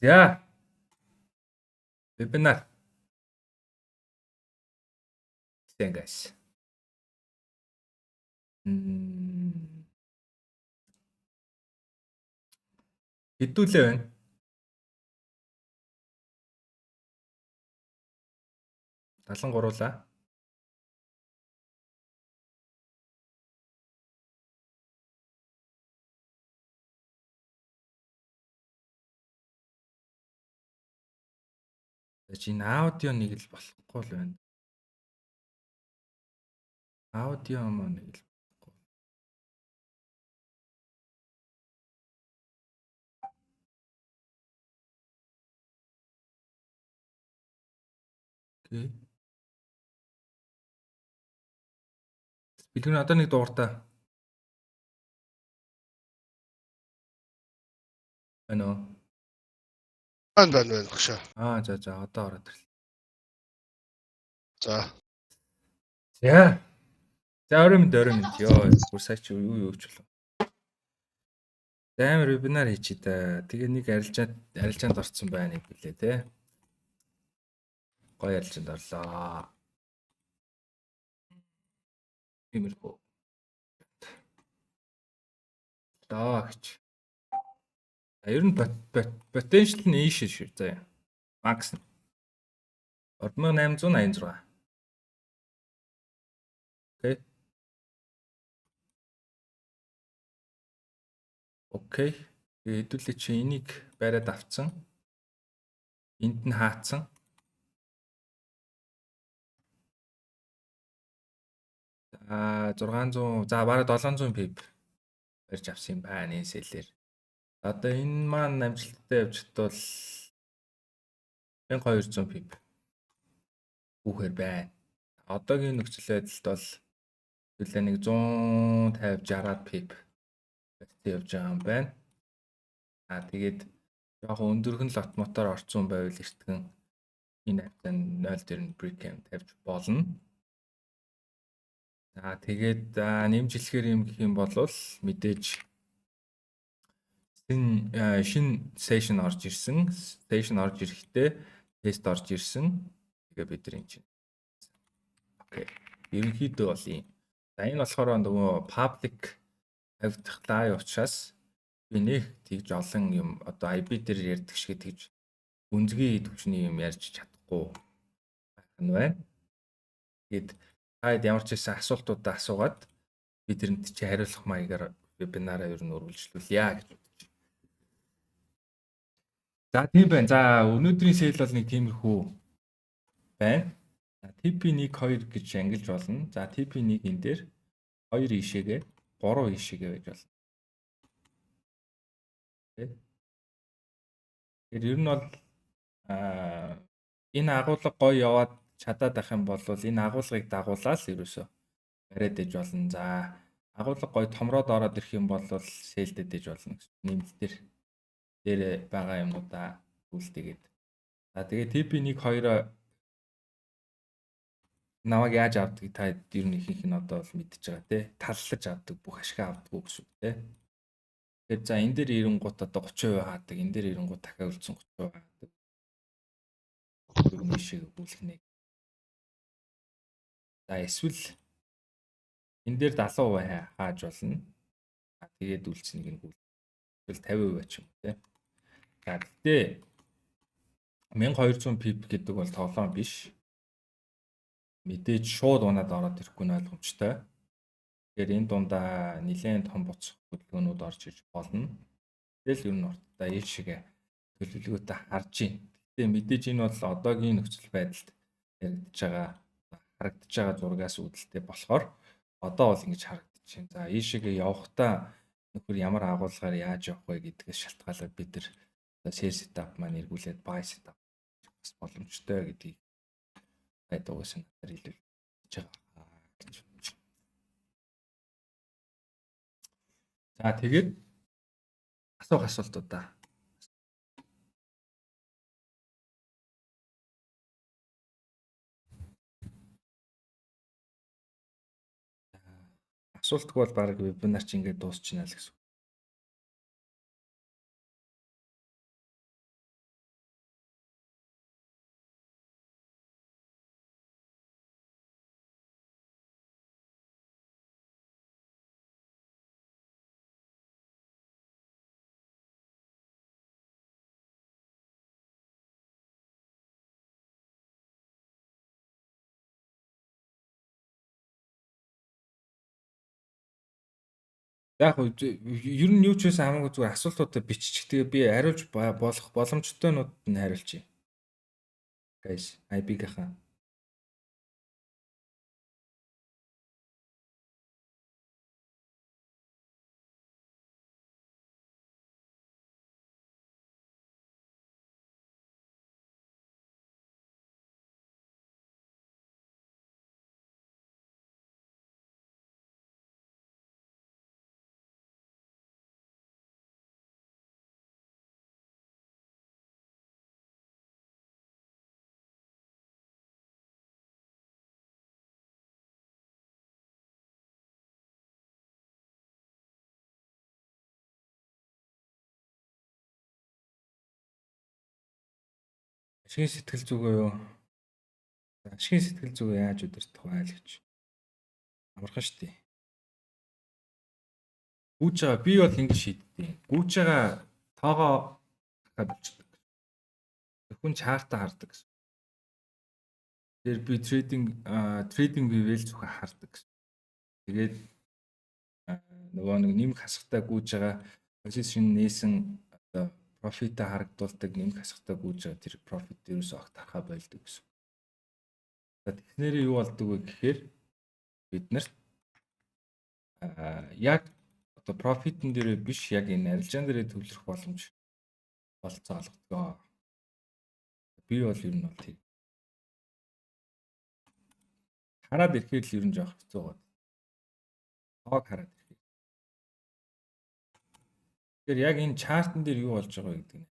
За, вебинар. Then guys. Хэдүүлээ байна. Талан гуруулаа. Чинь аудио нэг л болохгүй л байна. Аудио маа нэг л болохгүй. Окей. Бэлгүн одоо нэг дууртаа. Байна уу? Байна багшаа. За одоо ороод ирлээ. За. За орой минь ёо. Бүр сая чи юу ч болов. Амар вебинар хийчихэд тэгээ нэг арилжаанд орсон байна гэлээ те. Гоё арилжаанд орлоо. Тиймэрхүү. Даагч. Ер нь potential нь ийш шүү заяа. Макс нь 3886. Окей. Хэдүүлээ чи энийг бариад авцсан. Энд нь хаацсан. За 600 за бараг 700 пип барьж авсан юм байна энэ сэлээр. Одоо энэ маань амжилттай явж бол 1200 пип бүхээр байна. Одоогийн нөхцөл байдалд бол хэдүүлээ нэг 150 60 пип явж байгаа юм байна. Тэгээд жоохон өндөрхөн лот мотор орцсон байвал эртгэн энэ хавтан 0 дээр нь брикэм тавьж болно. За тэгээд нэмжлэхээр юм гэх юм бол мэдээж шинэ session орж ирсэн. Session орж ирэхдээ тест орж ирсэн. Тэгээ бид нар энэ чинь. Окей. Ерөнхийдөө бол ийм. За энэ болохоор нөгөө public тавьдах live учраас би нэг тэгж олон юм одоо IP дээр ярьдаг шиг тэгж гүнзгий төвчний юм ярьж чадахгүй байх нь байна. Тэгэд таад ямар ч байсан асуултуудаа асуугаад бид тэрэнд чи хариулах маягаар вебинараа ер нь үргэлжлүүлье гэж бодож байна. За тийм байна. За өнөөдрийн сэйл бол нэг тиймэрхүү байна. TP1 2 гэж ангилж болно. За TP1 энэ дээр 2 ишээгээ 3 ишээгээ байж болно. Тэгэхээр ер нь бол энэ агуулга гоё яваад чадаад ах юм бол энэ агуулгыг дагуулаад ерөөсөө бариад иж болно. За агуулга гоё томроод ороод ирэх юм бол сээлдэд иж болно гэсэн нэмэлтээр дээр байгаа юмудаа үлдээгээд. За тэгээ TP1 2 намайг яаж авдаг та ер нь ихэнх нь одоо бол мэдчихэж байгаа те. Таллаж авдаг бүх ашиг авдаг гэсэн үг те. Тэгэхээр за энэ дээр 90 одоо 30% хаадаг. Энэ дээр 90 дахиад үлдсэн 30% хаадаг. Нэг шиг бүлгэнэ. За эсвэл энэ дээр 70% хааж болно. Тэгээд үлдсэнийг нь эсвэл 50% ч юм те. За гэхдээ 1200 pip гэдэг бол тоглоом биш. Мэдээж шууд унаад ороод ирэхгүй нь ойлгомжтой. Тэгэхээр энэ дундаа нэлээд том буцах хөдөлгөөнүүд орж иж болно. Тэгэл ер нь уртдаа ийш шиг төлөвлөгөөтэй харж байна. Гэхдээ мэдээж энэ бол одоогийн нөхцөл байдалд харагдаж байгаа зургаас үүдэлтэй болохоор одоо бол ингэж харагдаж байна. За ийшээгээ явахдаа нөхөр ямар агуулгаар яаж явах вэ гэдгээс шалтгаалаад бид нар share setup маань эргүүлээд buy setup бас боломжтой гэдгийг байдгаас надад хэлж байгаа гэж бодож байна. За тэгээд асуултуудаа. Асуултгүй бол баг вебинар чи ингээд дуусчихна л гэсэн. Яг ер нь юу ч байсан хамаагүй зүгээр асуултуудаа биччих. Тэгээ би хариулж болох боломжтойнууд нь хариулчих. Guys, IB-гийнхаа. Ашигын сэтгэл зүгөө юу? Ашигын сэтгэл зүгөө яаж удирдах вэ гэж. Амархан шүү дээ. Гүйж байгаа би бол ингэ шийддэг. Гүйж байгаа тоогоо дахиад болчихдог. Зөвхөн чартаа хардаг гэсэн. Тэр би трейдинг бивэл зөвхөн хардаг гэсэн. Тэгээд нөгөө нэг нэмэх хасахтаа гүйж байгаа позишн нээсэн одоо профитаа харагдуулдаг нэмэх хасахтаа гүйж байгаа тэр профит дээрээс огт харахаа байлдаг гэсэн. Тэгэхээр юу болдог вэ гэхээр бид нарт яг одоо профитн дээр биш яг энэ арилжаан дээр төвлөрөх боломж болцоо олгодог. Би бол ер нь бол тийм. Хараад ирэхээр л ер нь жоох хэцүү гоо. Тоог хараад ирэхээр. Тэгэхээр яг энэ чартн дээр юу болж байгаа вэ гэдэг нь.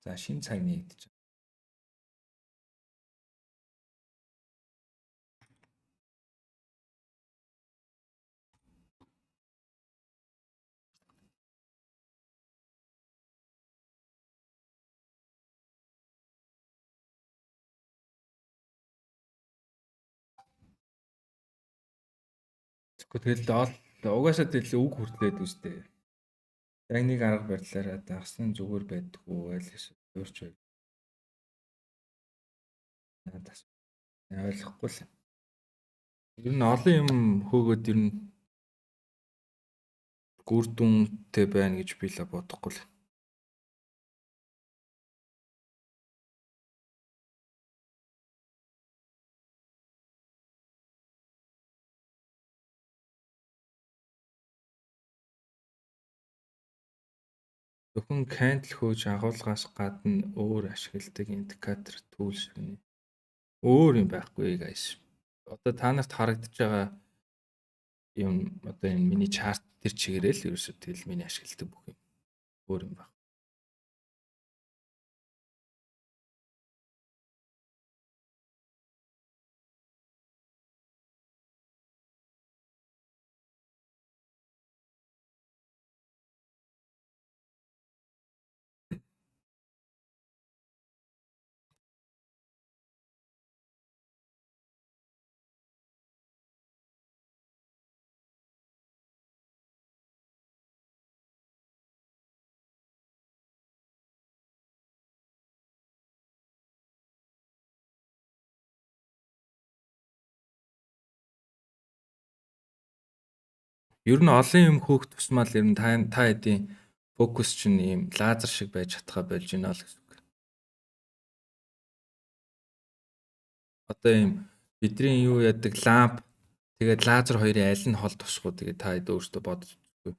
За шинэ цаг нэгдэж байна. Тэгэл угаасаа тэгэл үг хүртлээд үстэй. Яг нэг арга барилаараа дагсан зүгээр байдгүй байл өөрч байв. Надаас ойлгохгүй л. Ер нь олон юм хөөгөөд ер нь гүр дүнтэй байна гэж би л бодохгүй л. Зөвхөн candle хөөж агуулгаас гадна өөр ашигладаг индикатор түүлс гэнэ. Өөр юм байхгүй guys. Одоо та нарт харагдаж байгаа юм одоо энэ миний чарт тэр чигээрээ л ерөөсөө тэгэл миний ашигладаг бүх юм. Өөр юм байна. Ер нь олон юм хөөх тусмал ер нь та хэдийн фокус чинь ийм лазер шиг байж чадхаа болж байна л гэсэн үг. Одоо ийм бидний юу яадаг ламп тэгээд лазер хоёрын аль нь хол тусах уу тэгээд та хэд өөртөө бодож үзгүй.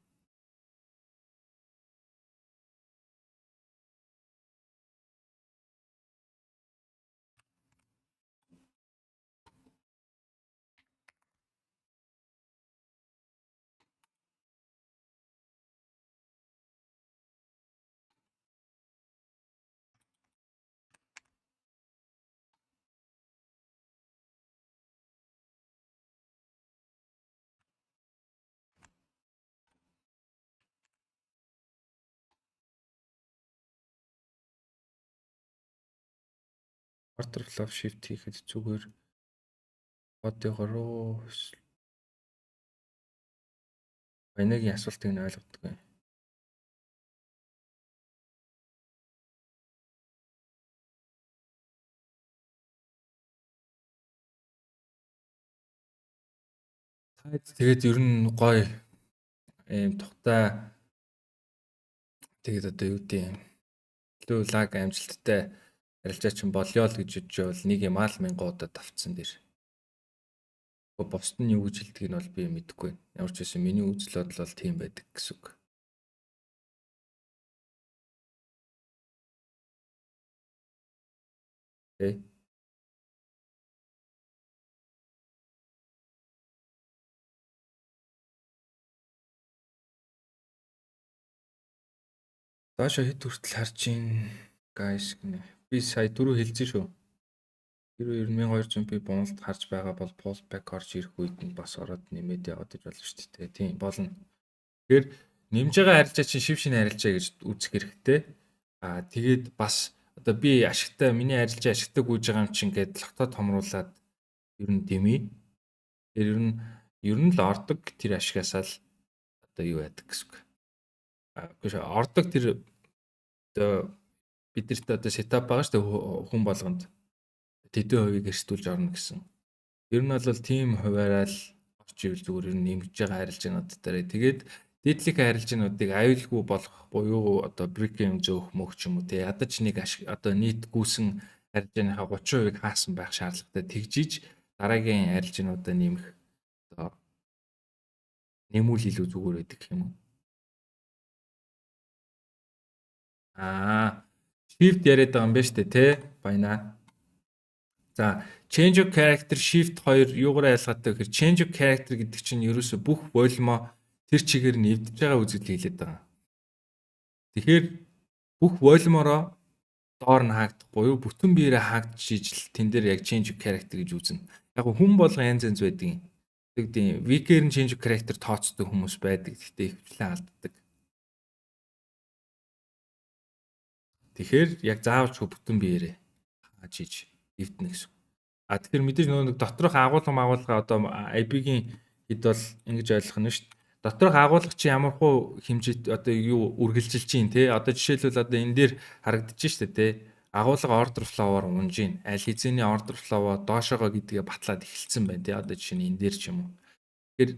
Quarter flop shift хийхэд зүгээр бодёгоор Баянагийн асуултыг нь ойлгодог юм. Тэгээд ер нь гоё ийм тухтай тэгээд одоо юу гэдэг юм илүү лаг амжилттай арилжаа чинь болёо л гэж бодож байвал нэг юм аал мянгуудад авцсан дэр. Босд нь юу гэж хэлдэг нь бол би мэдэхгүй байна. Ямар ч байсан миний үзэл бодол бол тийм байдаг гэсэн үг. Тэ. Доош хэд хүртэл харж ийн guys гинэ. Би сая дөрөв хэлсэн шүү. 1200 би бонусд харж байгаа бол pullback орж ирэх үед нь бас ороод нэмээд яваад иж болно шүү дээ. Тийм болно. Тэгэхээр нэмж байгаа арилжаа чинь шив шинэ арилжаа гэж үзэх хэрэгтэй. Тэгээд бас одоо би ашигтай миний арилжаа ашигтай гүйж байгаа юм чинь ингээд лотоо томруулаад ер нь дэмий. Тэр ер нь л ордог тэр ашигасаа л одоо юу яадаг гэсэн үг. Үгүй ордог тэр одоо бидэрт одоо сетап байгаа шүү дээ хүн болгонд тэдэн хувийг эрсдүүлж орно гэсэн. Ер нь бол тийм хуваараа л орч ивэл зүгээр ер нь нэмж байгаа арилжаанууд дээр. Тэгээд дээдлих арилжаануудыг аюулгүй болгох буюу одоо брикийн зөөх мөх ч юм уу те ядаж нэг одоо нийт гүйсэн арилжааныхаа 30% хаасан байх шаардлагатай тэгжиж дараагийн арилжаануудаа нэмэх одоо нэмүүл илүү зүгээр байдаг гэх юм уу. Shift яриад байгаа юм байна шүү дээ те байна. За change of character shift 2 юугаар ялгаатай вэ гэхээр change of character гэдэг чинь ерөөсө бүх волюмо тэр чигээр нь эвдэж байгаа үзэгдэл хэлээд байгаа. Тэгэхээр бүх волюмороо доор нь хаагдах буюу бүтэн биеэрээ хаагдчихж ижил тэн дээр яг change of character гэж үзнэ. Яг хүн болго янз янз байдаг юм. Тэгдэм weaker нь change of character тооцдог хүмүүс байдаг. Гэхдээ ихвчлэн алддаг. Тэгэхээр яг заавч бүтэн биеэрээ хааж иж эвдэнэ гэсэн. Тэгэхээр мэдээж нөгөө нэг доторх агуулга одоо AB-гийн хэд бол ингэж ойлгох нь шүү дээ. Доторх агуулга чи ямар хуу хэмжээт одоо юу үргэлжилж чинь те одоо жишээлбэл одоо энэ дээр харагдаж штэ те агуулга order flow-оор унж ийн аль хэзээний order flow-оо доошоогоо гэдгээ батлаад эхэлсэн байна те одоо жишээ нь энэ дээр ч юм уу. Тэгэхээр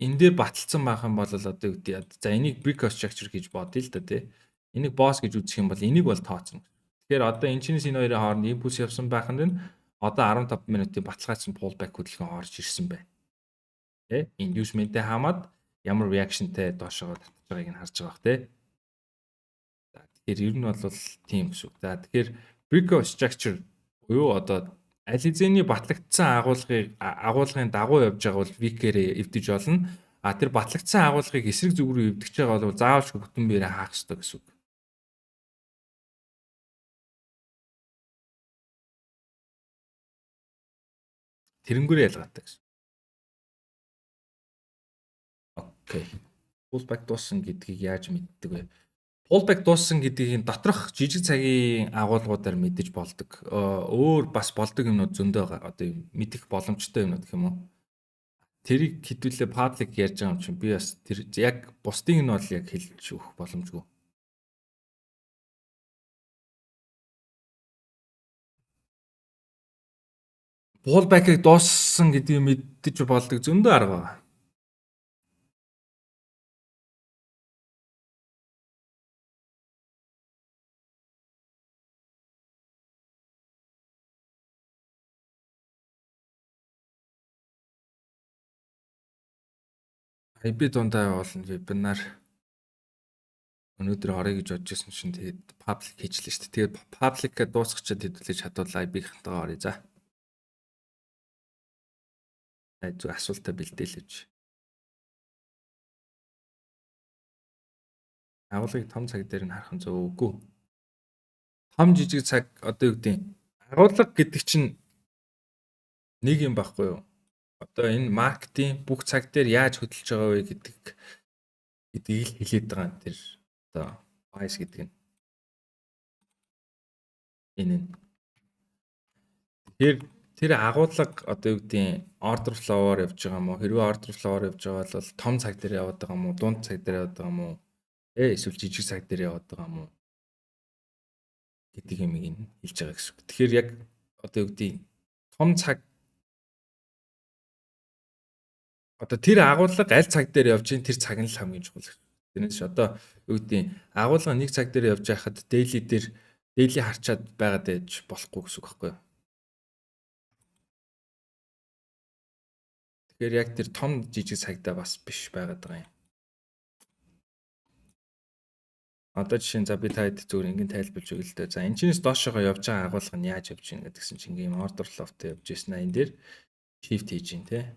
энэ дээр баталсан байх юм бол одоо юу гэдэг за энийг brick structure гэж бодъё л да те. Энийг boss гэж үзэх юм бол энийг бол тооцно. Тэгэхээр одоо энэ чинь энэ хоёрын хооронд импульс явсан байханд нь одоо 15 минутын баталгаажсан pullback хөдөлгөөн орж ирсэн байна. Тэ inducement-тэй хамаад ямар reaction-тэй доошоо татж байгааг нь харж байгаа бах тэ. За тэгэхээр ер нь бол тийм гэсэн үг. За тэгэхээр brick structure буюу одоо аль хэзээний батлагдсан агуулгын дагуу явж байгаа бол weaker-ээ эвдэж болно. Тэр батлагдсан агуулгыг эсрэг зүг рүү эвдэж байгаа бол заавалч бүтэн биеэрээ хаах ёстой гэсэн үг. Тэрнгүүрээ ялгаатай гэсэн. Окей. Pullback дууссан гэдгийг яаж мэддэг вэ? Pullback дууссан гэдгийг доторх жижиг цагийн агуулгуудаар мэдэж болдог. Өөр бас болдог юмнууд зөндөө байгаа. Одоо мэдэх боломжтой юмнууд гэх юм уу? Тэрийг хэдүүлээ public ярьж байгаа юм чинь би бас тэр яг бусдыг нь бол яг хэлж өгөх боломжгүй. Pullback-ыг дууссан гэдгийг мэдэж болдог зөндөө арга байна. Би дундаа болно вебинар өнөөдөр орё гэж бодож ирсэн чинь тэгээд public хийчихлээ шүү дээ. Тэгээд public-гээ дуусгачаад хэдүүлж чадвал live-ийнхантайгаа орё за. Зөв асуултаа бэлдээлээч. Агуулгыг том цаг дээр нь харах нь зөв үгүй. Том жижиг цаг одоо юу гэдэг нь агуулга гэдэг чинь нэг юм байхгүй юу? Одоо энэ маркетинг бүх цаг дээр яаж хөдөлж байгаа вэ гэдгийг л хэлээд байгаа юм тэр одоо bias гэдэг нь. Энэ. Тэр агуулга одоо юу гэдэг нь order flow-оор явж байгаа юм уу? Хэрвээ order flow-оор явж байгаа бол том цаг дээр яваад байгаа юм уу? Дунд цаг дээр яваад байгаа юм уу? Эсвэл жижиг цаг дээр яваад байгаа юм уу? Гэдэг юм ийг хэлж байгаа гэсэн. Тэгэхээр яг одоо юу гэдэг нь том цаг Одоо тэр агуулга аль цаг дээр явж ийн тэр цаг нь л хамгийн чухал. Тэрнээс одоо юу гэдэг агуулга нэг цаг дээр явж байхад daily харчаад байгаад байж болохгүй гэсэн үг байхгүй юу? Тэгэхээр яг тэр том жижиг цагтаа бас биш байгаад байгаа юм. Одоо жишээ нь за би таад зүгээр ингийн тайлбарж өгье л дээ. За энэчнээс доошоо явж байгаа агуулга нь яаж явж ийн гэдгсэн чинь ингийн order flow-тэй явж ирсэн аа энэ дээр shift хийж ийн те.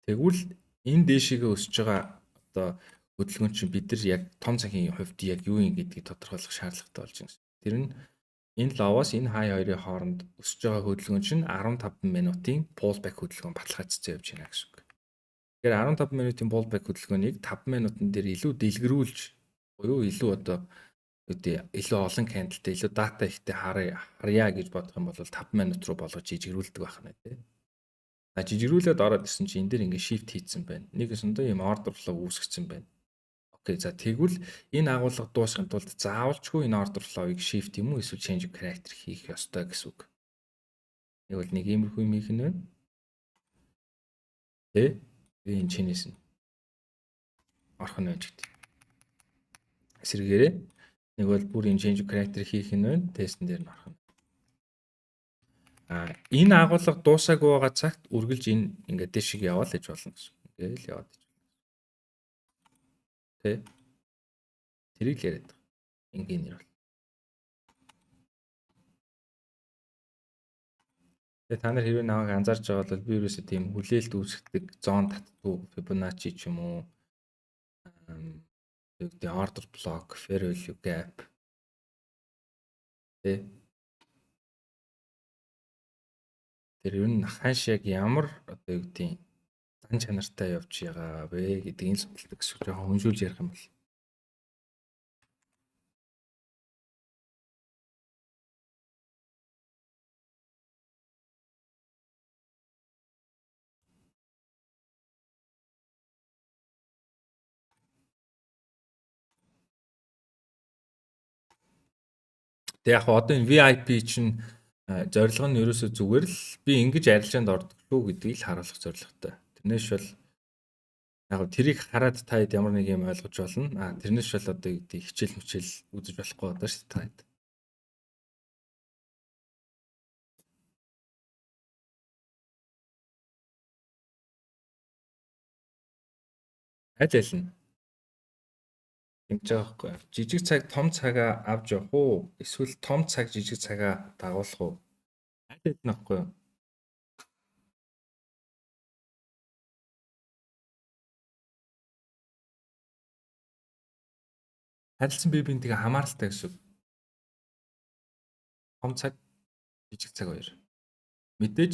Тэгвэл энэ дээшигээ өсөж байгаа одоо хөдөлгөөн чинь бид нар яг том цагийн хувьд яг юу юм гэдгийг тодорхойлох шаардлагатай болж байна. Тэр нь энэ ловоос энэ хай хоёрын хооронд өсөж байгаа хөдөлгөөн чинь 15 минутын pullback хөдөлгөөн баталгаажсан явж байна гэсэн үг. Тэгэхээр 15 минутын pullback хөдөлгөөнийг 5 минутын дээр илүү дэлгэрүүлж буюу илүү одоо илүү олон candleтэй илүү дата ихтэй харьяа гэж бодох юм бол 5 минут руу болгож жижигрүүлдэг байх нь тий. А жижигрүүлээд ороод ирсэн чинь энэ дээр ингээ shift хийцэн байна. Нэг өсөндөө юм order flow үүсгэсэн байна. Окей, за тэгвэл энэ агуулга дуусахын тулд заавалчгүй энэ order flow-ыг shift юм уу эсвэл change of character хийх ёстой гэсэн үг. Тэгвэл нэг иймэрхүү юм хийх нь байна. Тэ? Энэ чинээс нь орох нь байж гэдэг. Эсрэгээрээ нэг бол бүр энэ change of character хийх нь байна. Тестэн дээр нь орох нь. Энэ агуулга дуусаагүй байгаа цагт үргэлж энэ ингээд дэшиг яваал гэж болно гэсэн. Ингээл яваад гэж. Тэ? Тэрийг л яриад байгаа. Энгийн нэр бол. Тэгээ та нар хэрвээ намайг анзаарч байгаа бол би ерөөсөө тийм хүлээлт үүсгдэг зон татдгүй Fibonacci ч юм уу тэгээ order block, fair value gap тэ тэр юу н ханш яг ямар одоо юу гэдэг зан чанартай явж байгаа вэ гэдгийг судалдаг гэсэн жоохон хөншүүлж ярих юм бол тэг яг одоо энэ VIP чинь зорилго нь ерөөсөө зүгээр л би ингэж арилжаанд ордог шүү гэдгийг л харуулах зорилготой. Тэрнээс бол яг тэрийг хараад та хэд ямар нэг юм ойлгож болно. Тэрнээс бол одоо гэдэг хичээл мүчээл үзэж болохгүй одоо шүү дээ та хэд. Аль нь ингэж байгаа байхгүй. Жижиг цаг том цагаа авч явах уу? Эсвэл том цаг жижиг цагаа дагуулах уу? Аль нь байхгүй юу? Харилцан бие биентэйгээ хамааралтай гэсэн. Том цаг, жижиг цаг хоёр. Мэдээж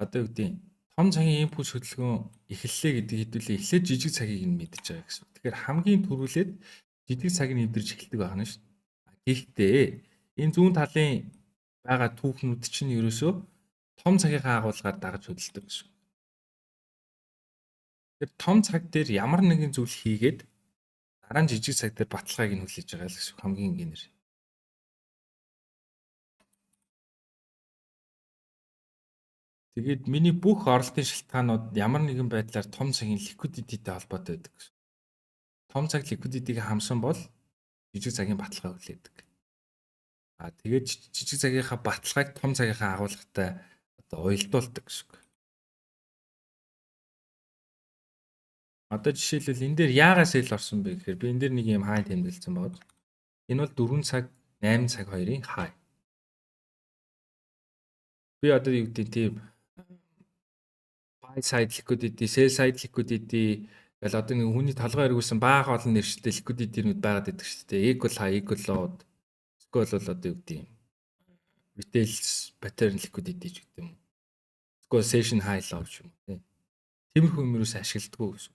одоо юу гэдэг том цагийн импульс хөдөлгөөн эхэллээ гэдэг хэдүүлээ эхлээд жижиг цагийг нь мэдж байгаа гэсэн. Тэгэхээр хамгийн түрүүлээд жижиг цаг нь эвдэрч эхэлдэг байна шүү дээ. Гэхдээ энэ зүүн талын байгаа түүхнүүд чинь ерөөсөө том цагийнхаа агуулгаар дагаж хөдөлдөг гэсэн. Тэгэхээр том цаг дээр ямар нэгэн зүйл хийгээд дараа нь жижиг цаг дээр баталгааг нь хүлээж байгаа л гэсэн хамгийн энгийнээр. Тэгээд миний бүх оролтын шалтгаанууд ямар нэгэн байдлаар том цагийн liquidity-тэй холбоотой байдаг гэсэн. Том цаг liquidity-г хамсан бол жижиг цагийн баталгаа хүлээдэг. Тэгээд жижиг цагийнхаа баталгааг том цагийнхаа агуулгатай одоо уялдуулдаг гэсэн. Одоо жишээлбэл энэ дээр яагаас сэл орсон бэ гэхээр би энэ дээр нэг юм хай тэмдэглэсэн байна. Энэ бол 4 цаг, 8 цаг хоёрын хай. Би одоо юу гэдэг тийм buy side liquidity, sell side liquidity гэл одоо нэг хүний толгой эргүүлсэн баага олон нэрштэй liquidity-нүүд байгаад байдаг шүү дээ. Equal high, equal low. Эсвэл бол одоо юу гэдэг юм. Retail pattern liquidity ч гэдэг юм. Эсвэл session high low ч юм уу. Тиймэрхүү юмрээс ашигладаг гэсэн.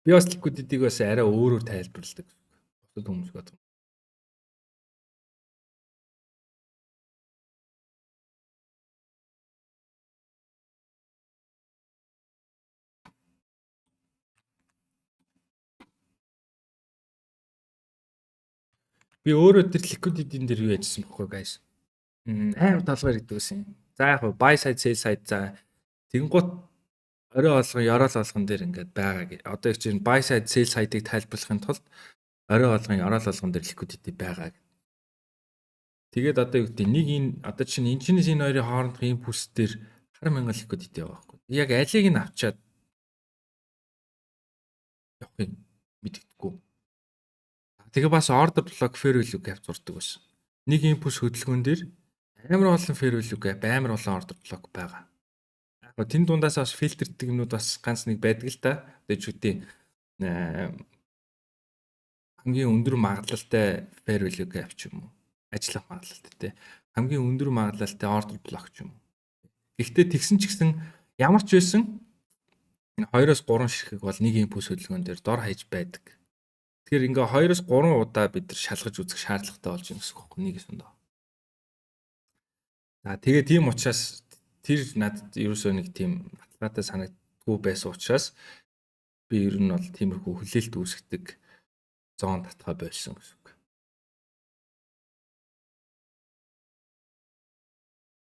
Би бас liquidity-г бас арай өөрөөр тайлбарладаг. Бусад хүмүүс гэдэг. Би өөрөө тэр liquidity-н дээр юу яжсан бэхгүй guys. Амар талгаар идэвсэн. За яг buy side, sell side за тэгэнгუთ орой болгон ёроол болгон дээр ингээд байгаа гэж. Одоо их чинь buy side sell side-ыг тайлбарлахын тулд орой болгон ёроол болгон дээр liquidity байгаа. Тэгээд одоо юу гэдэг нэг энэ одоо чинь энэ чинээс энэ хоёрын хоорондох импульс дээр 10,000 liquidity байгаа байхгүй. Яг алийг нь авчаад явахыг мэддэггүй. Тэгээ бас order block fair value gap зурдаг байсан. Нэг импульс хөдөлгөөн дээр амар олон fair value gap, амар олон order block байгаа. Яг тэн дундаас бас фильтрдэг юмнууд бас ганц нэг байдаг л та. Тэгээд ч үгүй хамгийн өндөр магадлалтай fair value gap ч юм уу. Ажиллах магадлалтай те. Хамгийн өндөр магадлалтай order block ч юм уу. Гэхдээ тэгсэн ч гэсэн ямар ч байсан 2-3 ширхэг бол нэг импульс хөдөлгөөн дээр дор хаяж байдаг. Тэгэхээр ингээ 2-3 удаа бид нар шалгаж үзэх шаардлагатай болж байна гэсэн үг байхгүй нэг юм даа. За тэгээ тийм учраас тэр надад ерөөсөө нэг тийм баталгаатай санагдгүй байсан учраас би ер нь бол тиймэрхүү хүлээлт үүсгдэг зон татгаа байсан гэсэн үг.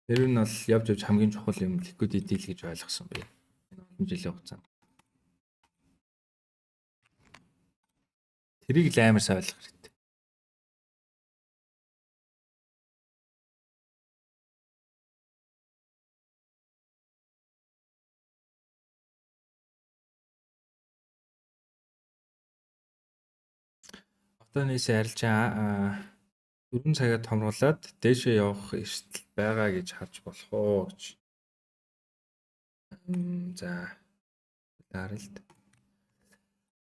Тэр нь бол явж хамгийн чухал юм liquidity л гэж ойлгосон бэ. Энэ олон жилийн хугацаанд. Тэрийг л амар сайн ойлгох хэрэгтэй. Отооноос арилжаа 4 цагаар томруулаад дээшээ явах эрсдэл байгаа гэж харж болох уу гэж. За даралт.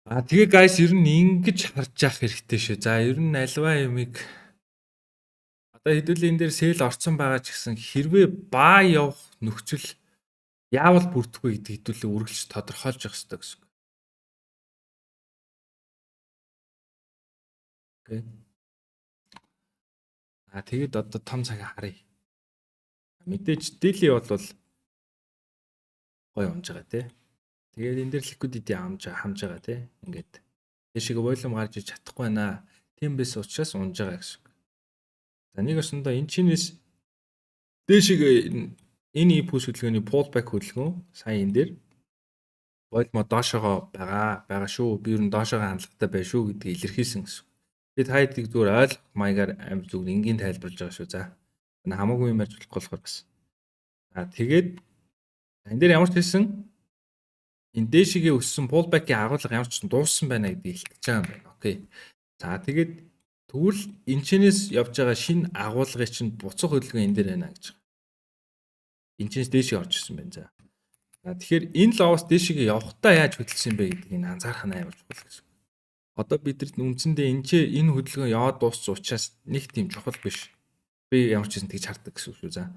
Тэгээ guys ер нь ингэж харж явах хэрэгтэй шүү. За ер нь альва юмыг одоо хэдүүлээ энэ дээр сэл орцсон байгаа ч гэсэн хэрвээ баа явах нөхцөл яавал бүрдэхгүй гэдэг хэдүүлээ үргэлж тодорхойлж явах хэрэгтэй гэсэн. Окей. Тэгээд одоо том цаг харъя. Мэдээж дели бол гой унж байгаа тий. Тэгээд энэ дээр liquidity хамж байгаа тий. Ингээд дэшиг волюм гарч иж чадахгүй байна. Тийм биш учраас унж байгаа гэсэн. За нэг өсөндөө энэ чинээс дэшиг энэ импульс хөдөлгөөний pullback хөдөлгөөн сая энэ дээр волюмо доошогоо байгаа шүү. Би ер нь доошогоо хандлагатай байна шүү гэдгийг илэрхийлсэн гэсэн. Бид хайдыг зүгээр ойлгох маягаар амир зүгээр энгийн тайлбарлаж байгаа шүү. За. Энэ хамаагүй юм ярьж болохгүй болохоор бас. Тэгээд энэ дээр ямар ч хэлсэн энэ дэшигээ өссөн pullback-ийн агуулга ямар ч дууссан байна гэдгийг илтгэж байгаа юм байна. Окей. За тэгээд тэгвэл энэ чинээс явж байгаа шинэ агуулгыг чинь буцах хөдөлгөөн энэ дээр байна гэж. Энэ чинээс дэшиг орж ирсэн байна. За. Тэгэхээр энэ ловоос дэшигээ явахдаа яаж хөдөлсөн бэ гэдгийг анзаарах нь амар чухал гэсэн. Одоо бидэрт үндсэндээ энэ хөдөлгөөн яваад дууссан учраас нэг тийм чухал биш. Би ямар ч юм тэгж хардаг гэсэн үг шүү. За.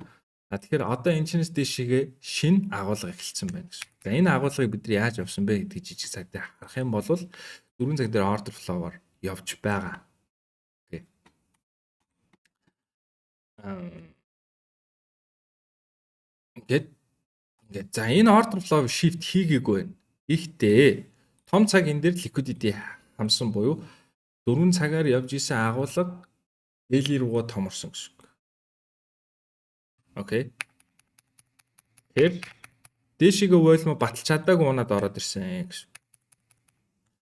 Тэгэхээр одоо энэ чинээс дэшигээ шинэ агуулга эхэлсэн байна гэсэн. За энэ агуулгыг бид нар яаж явсан бэ гэдгийг жижиг цаг дээр харах юм бол 4 цаг дээр order flow-оор явж байгаа. Окей. Ингээд за энэ order flow shift хийгээгүй байна. Ихтэй том цаг энэ дээр liquidity хамсан буюу 4 цагаар явж исэн агуулга daily руугаа томорсон гэсэн. Окей. Тэр дэшигээ волюмо баталж чадаагүй унаад ороод ирсэн гэсэн.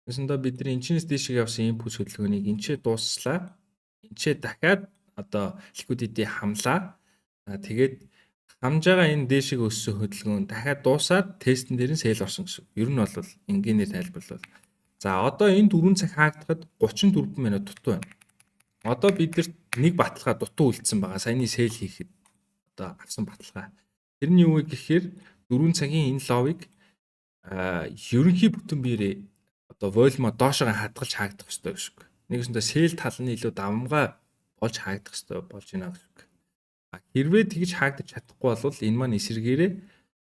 Тэсэндээ бидний энэчнээс дэшиг явсан импульс хөдөлгөөнийг энчээ дуусслаа. Энчээ дахиад одоо liquidity хамлаа. Тэгээд хамж байгаа энэ дэшиг өссөн хөдөлгөөн дахиад дуусаад тестэн дээр нь сэл орсон гэсэн. Ер нь бол энгийнээр тайлбарлал. За одоо энэ 4 цаг хаагдахад 34 минут дутуу байна. Одоо бидэрт нэг баталгаа дутуу үлдсэн байгаа. Саяны сэл хийхэд одоо авсан баталгаа. Тэр нь юу вэ гэхээр 4 цагийн энэ ловыг ерөнхий бүтэн биеэрээ одоо волюмо доошоо хадгалж хаагдах хэрэгтэй гэж. Нэгсэндээ сэл тал нь илүү давмгай болж хаагдах хэрэгтэй болж байна гэж. Хэрвээ тэгж хаагдаж чадахгүй бол энэ маань эсэргээрээ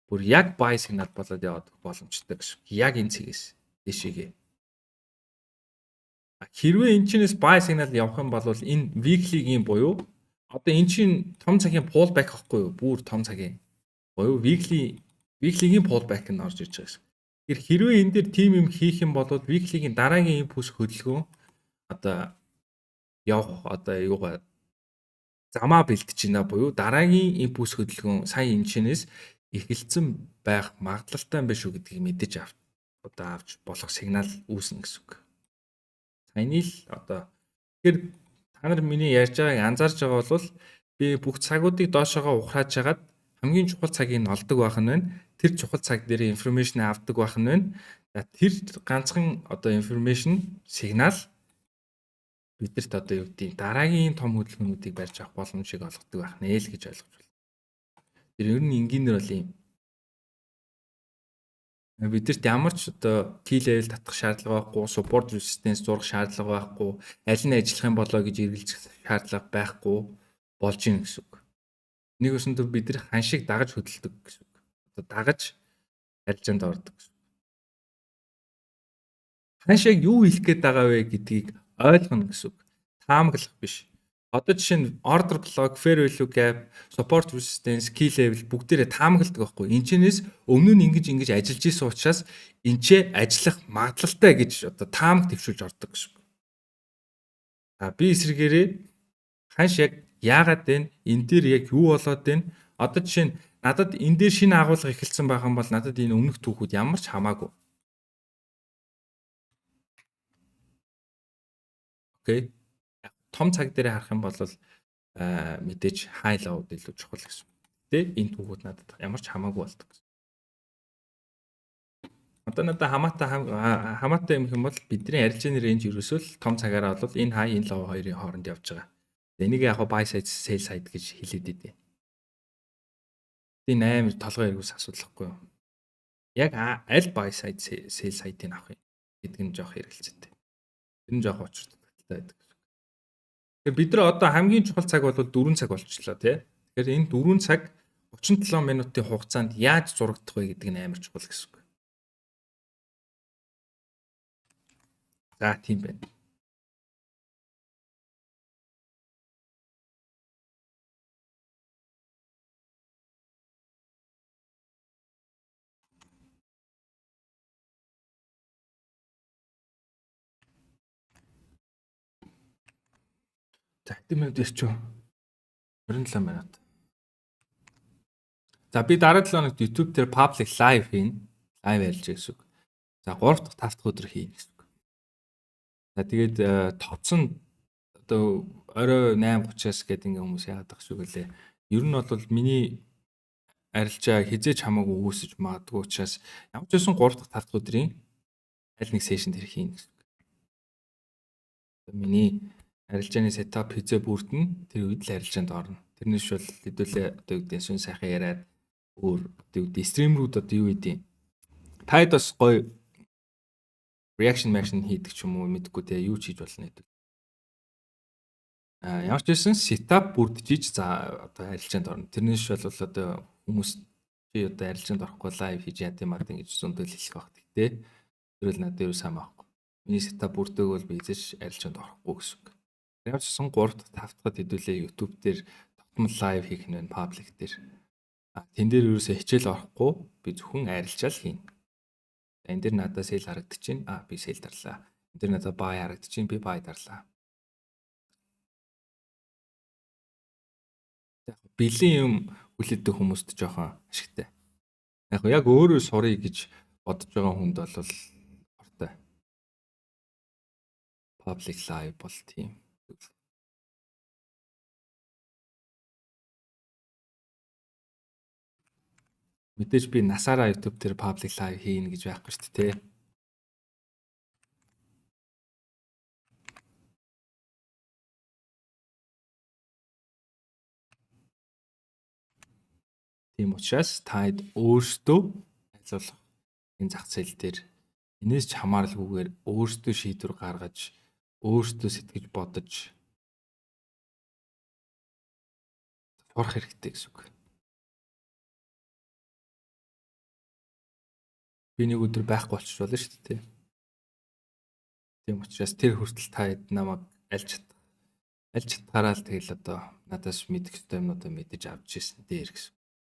бүр яг buy сигнал болоод явах боломжтой гэж. Яг энэ цэгээс дэшигээ. Хэрвээ энэ чинээс buy сигнал явах юм бол энэ weekly-гийн буюу одоо энэ чинь том цагийн pullback гэхгүй юу? Бүр том цагийн буюу weekly-гийн pullback нь орж ирж байгаа гэсэн. Тэгэхээр хэрвээ энэ дээр team юм хийх юм бол weekly-гийн дараагийн импульс хөдөлгөөн одоо явах одоо юугаа замаа бэлтэж байна буюу дараагийн импульс хөдөлгөөн сая энэ чинээс эхэлсэн байх магадлалтай юм биш үү гэдгийг мэдэж авч болох сигнал үүснэ гэсэн үг. Саяны л одоо тэгэхээр та нар миний ярьж байгааг анзаарж байгаа бол би бүх цагуудыг доошоогоо ухрааж хагаад хамгийн чухал цагийг нь олдог байх нь байна. Тэр чухал цаг дээр информашн авдаг байх нь байна. Тэр ганцхан одоо информашн сигнал бидэрт одоо юу гэдэг дараагийн том хөдөлгөөнүүдийг барьж авах боломжийг олгодог байх нэ л гэж ойлгож байна. Тэр ер нь энгийнээр бол юм. Бидэрт ямар ч одоо key level татах шаардлага байхгүй, support resistance зурах шаардлага байхгүй, аль нь ажиллах юм болоо гэж эргэлзэх шаардлага байхгүй болж ийн гэсэн үг. Нэг өсөндөө бид нар ханшиг дагаж хөдөлдөг гэсэн үг. Одоо дагаж арилжаанд ордог гэсэн. Ханшиг юу хэлэх гээд байгаа вэ гэдгийг ойлгоно гэсэн үг. Таамаглах биш. Одоо жишээ нь order block, fair value gap, support resistance, key level бүгдээрээ таамагладаг байхгүй. Энэчнээс өмнө нь ингэж ажиллаж исэн учраас энчээ ажиллах магадлалтай гэж одоо таамаг төвшүүлж ордог гэсэн үг. Би эсрэгээрээ ханш яг яагаад вэ? Энэ дээр яг юу болоод байна? Одоо жишээ нь надад энэ дээр шинэ агуулга эхэлсэн байх юм бол надад энэ өмнөх түүхүүд ямар ч хамаагүй. Окей. Том цаг дээр харах юм бол мэдээж high low илүү чухал гэсэн. Тэ энэ түүхүүд надад ямар ч хамаагүй болдог гэсэн. Одоо надад хамаатай юм бол бидний арилжааны range ерөөсөө л том цагаараа бол энэ high энэ low хоёрын хооронд явж байгаа. Энийг яг buy side sell side гэж хэлээд идэв. Энэ амар толгой эргүүс асуудалхгүй юу? Яг аль buy side sell side-ийг авах юм гэдэг нь жоох хэрэгэлцээтэй. Тэр нь жоох учиртай байдаг. Тэгэхээр бид нар одоо хамгийн чухал цаг бол 4 цаг болчихлоо тий. Тэгэхээр энэ 4 цаг 37 минутын хугацаанд яаж зурагдах вэ гэдэг нь амар чухал гэсэн үг. За тийм байна. За хэдэн минут ярьчих вэ? 27 минут. За би дараа 7 хоногт YouTube дээр public live хийн. Live ярьж гэсэн үг. За 3 дахь 5 дахь өдөр хийнэ гэсэн үг. За тэгээд товцсон одоо орой 8:30-аас гэдэг ингээ хүмүүс яагаад тах шиг үлээ. Ер нь бол миний арилжаа хизээч хамаагүй үүсэж магадгүй учраас ямар ч байсан 3 дахь 5 дахь өдрийн аль нэг сешнд хэрэг хийнэ гэсэн үг. Миний арилжааны setup хизээ бүрдэн тэр үед л арилжаанд орно. Тэрнээс бол хэдүүлээ одоо юу гэдэг сүн сайхан яриад өөр одоо юу гэдэг стримрүүд одоо юу гэдэг таад бас гоё reaction хийдэг ч юм уу мэдгүй те юу ч хийж болно гэдэг. Ямар ч байсан setup бүрдэж за одоо арилжаанд орно. Тэрнээс бол одоо хүмүүс чи одоо арилжаанд орохгүй live хийж яа тийм мад ингэж зөндөл хэлэх байх. Гэтэ тэр л надад юу сайн байхгүй. Миний setup бүрдэг бол би эзэж арилжаанд орохгүй гэсэн үг. Ямар ч гэсэн 3 дахь 5 дахь хэдүүлээ YouTube дээр тогтмол live хийх нь public дээр. Тэн дээр ерөөсөө хичээл орохгүй би зөвхөн арилжаал хийнэ. Энэ дээр надад sale харагдчихээн. Би sale дарлаа. Энэ дээр надад buy харагдчихээн. Би buy дарлаа. Яг бэлэн юм хүлээдэг хүмүүст жоохон ашигтай. Яг өөрөө сурыг гэж бодож байгаа хүнд бол хортой. Public live бол тийм. Мэдээж би насаараа YouTube дээр public live хийнэ гэж байхгүй шүү дээ. Тийм учраас таад өөрсдөө ажиллах энэ зах зээл дээр энэс ч хамааралгүйгээр өөрсдөө шийдвэр гаргаж өөрсдөө сэтгэж бодож сурах хэрэгтэй гэсэн үг. Би нэг өдөр байхгүй болчих болно шүү дээ. Тийм учраас тэр хүртэл та хэд намайг аль чадхаараа л тэгэл одоо надаас мэдэх ёстой юмнуудаа мэдэж авч ирсэн дээр гэсэн.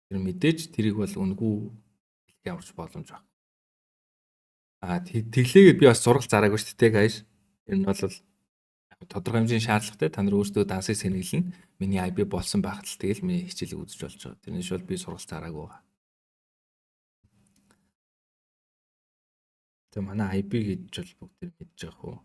Тэр мэдээж тэрийг бол үнгүй хэлэх ямарч боломж байна. Тэглээгээд би бас сургалт зараагүй шүү дээ guys. Энэ бол тодорхой хэмжээний шаардлагатай та нар өөрсдөө дансыг сэргийлнэ. Миний IB болсон байхад л тэгэл миний хичээлийг үзэж болж байгаа. Тэрнээс бол би сургалт зараагүй байгаа. Тэгээ манай IB гэж бол бүгд мэдж байгаа хөө.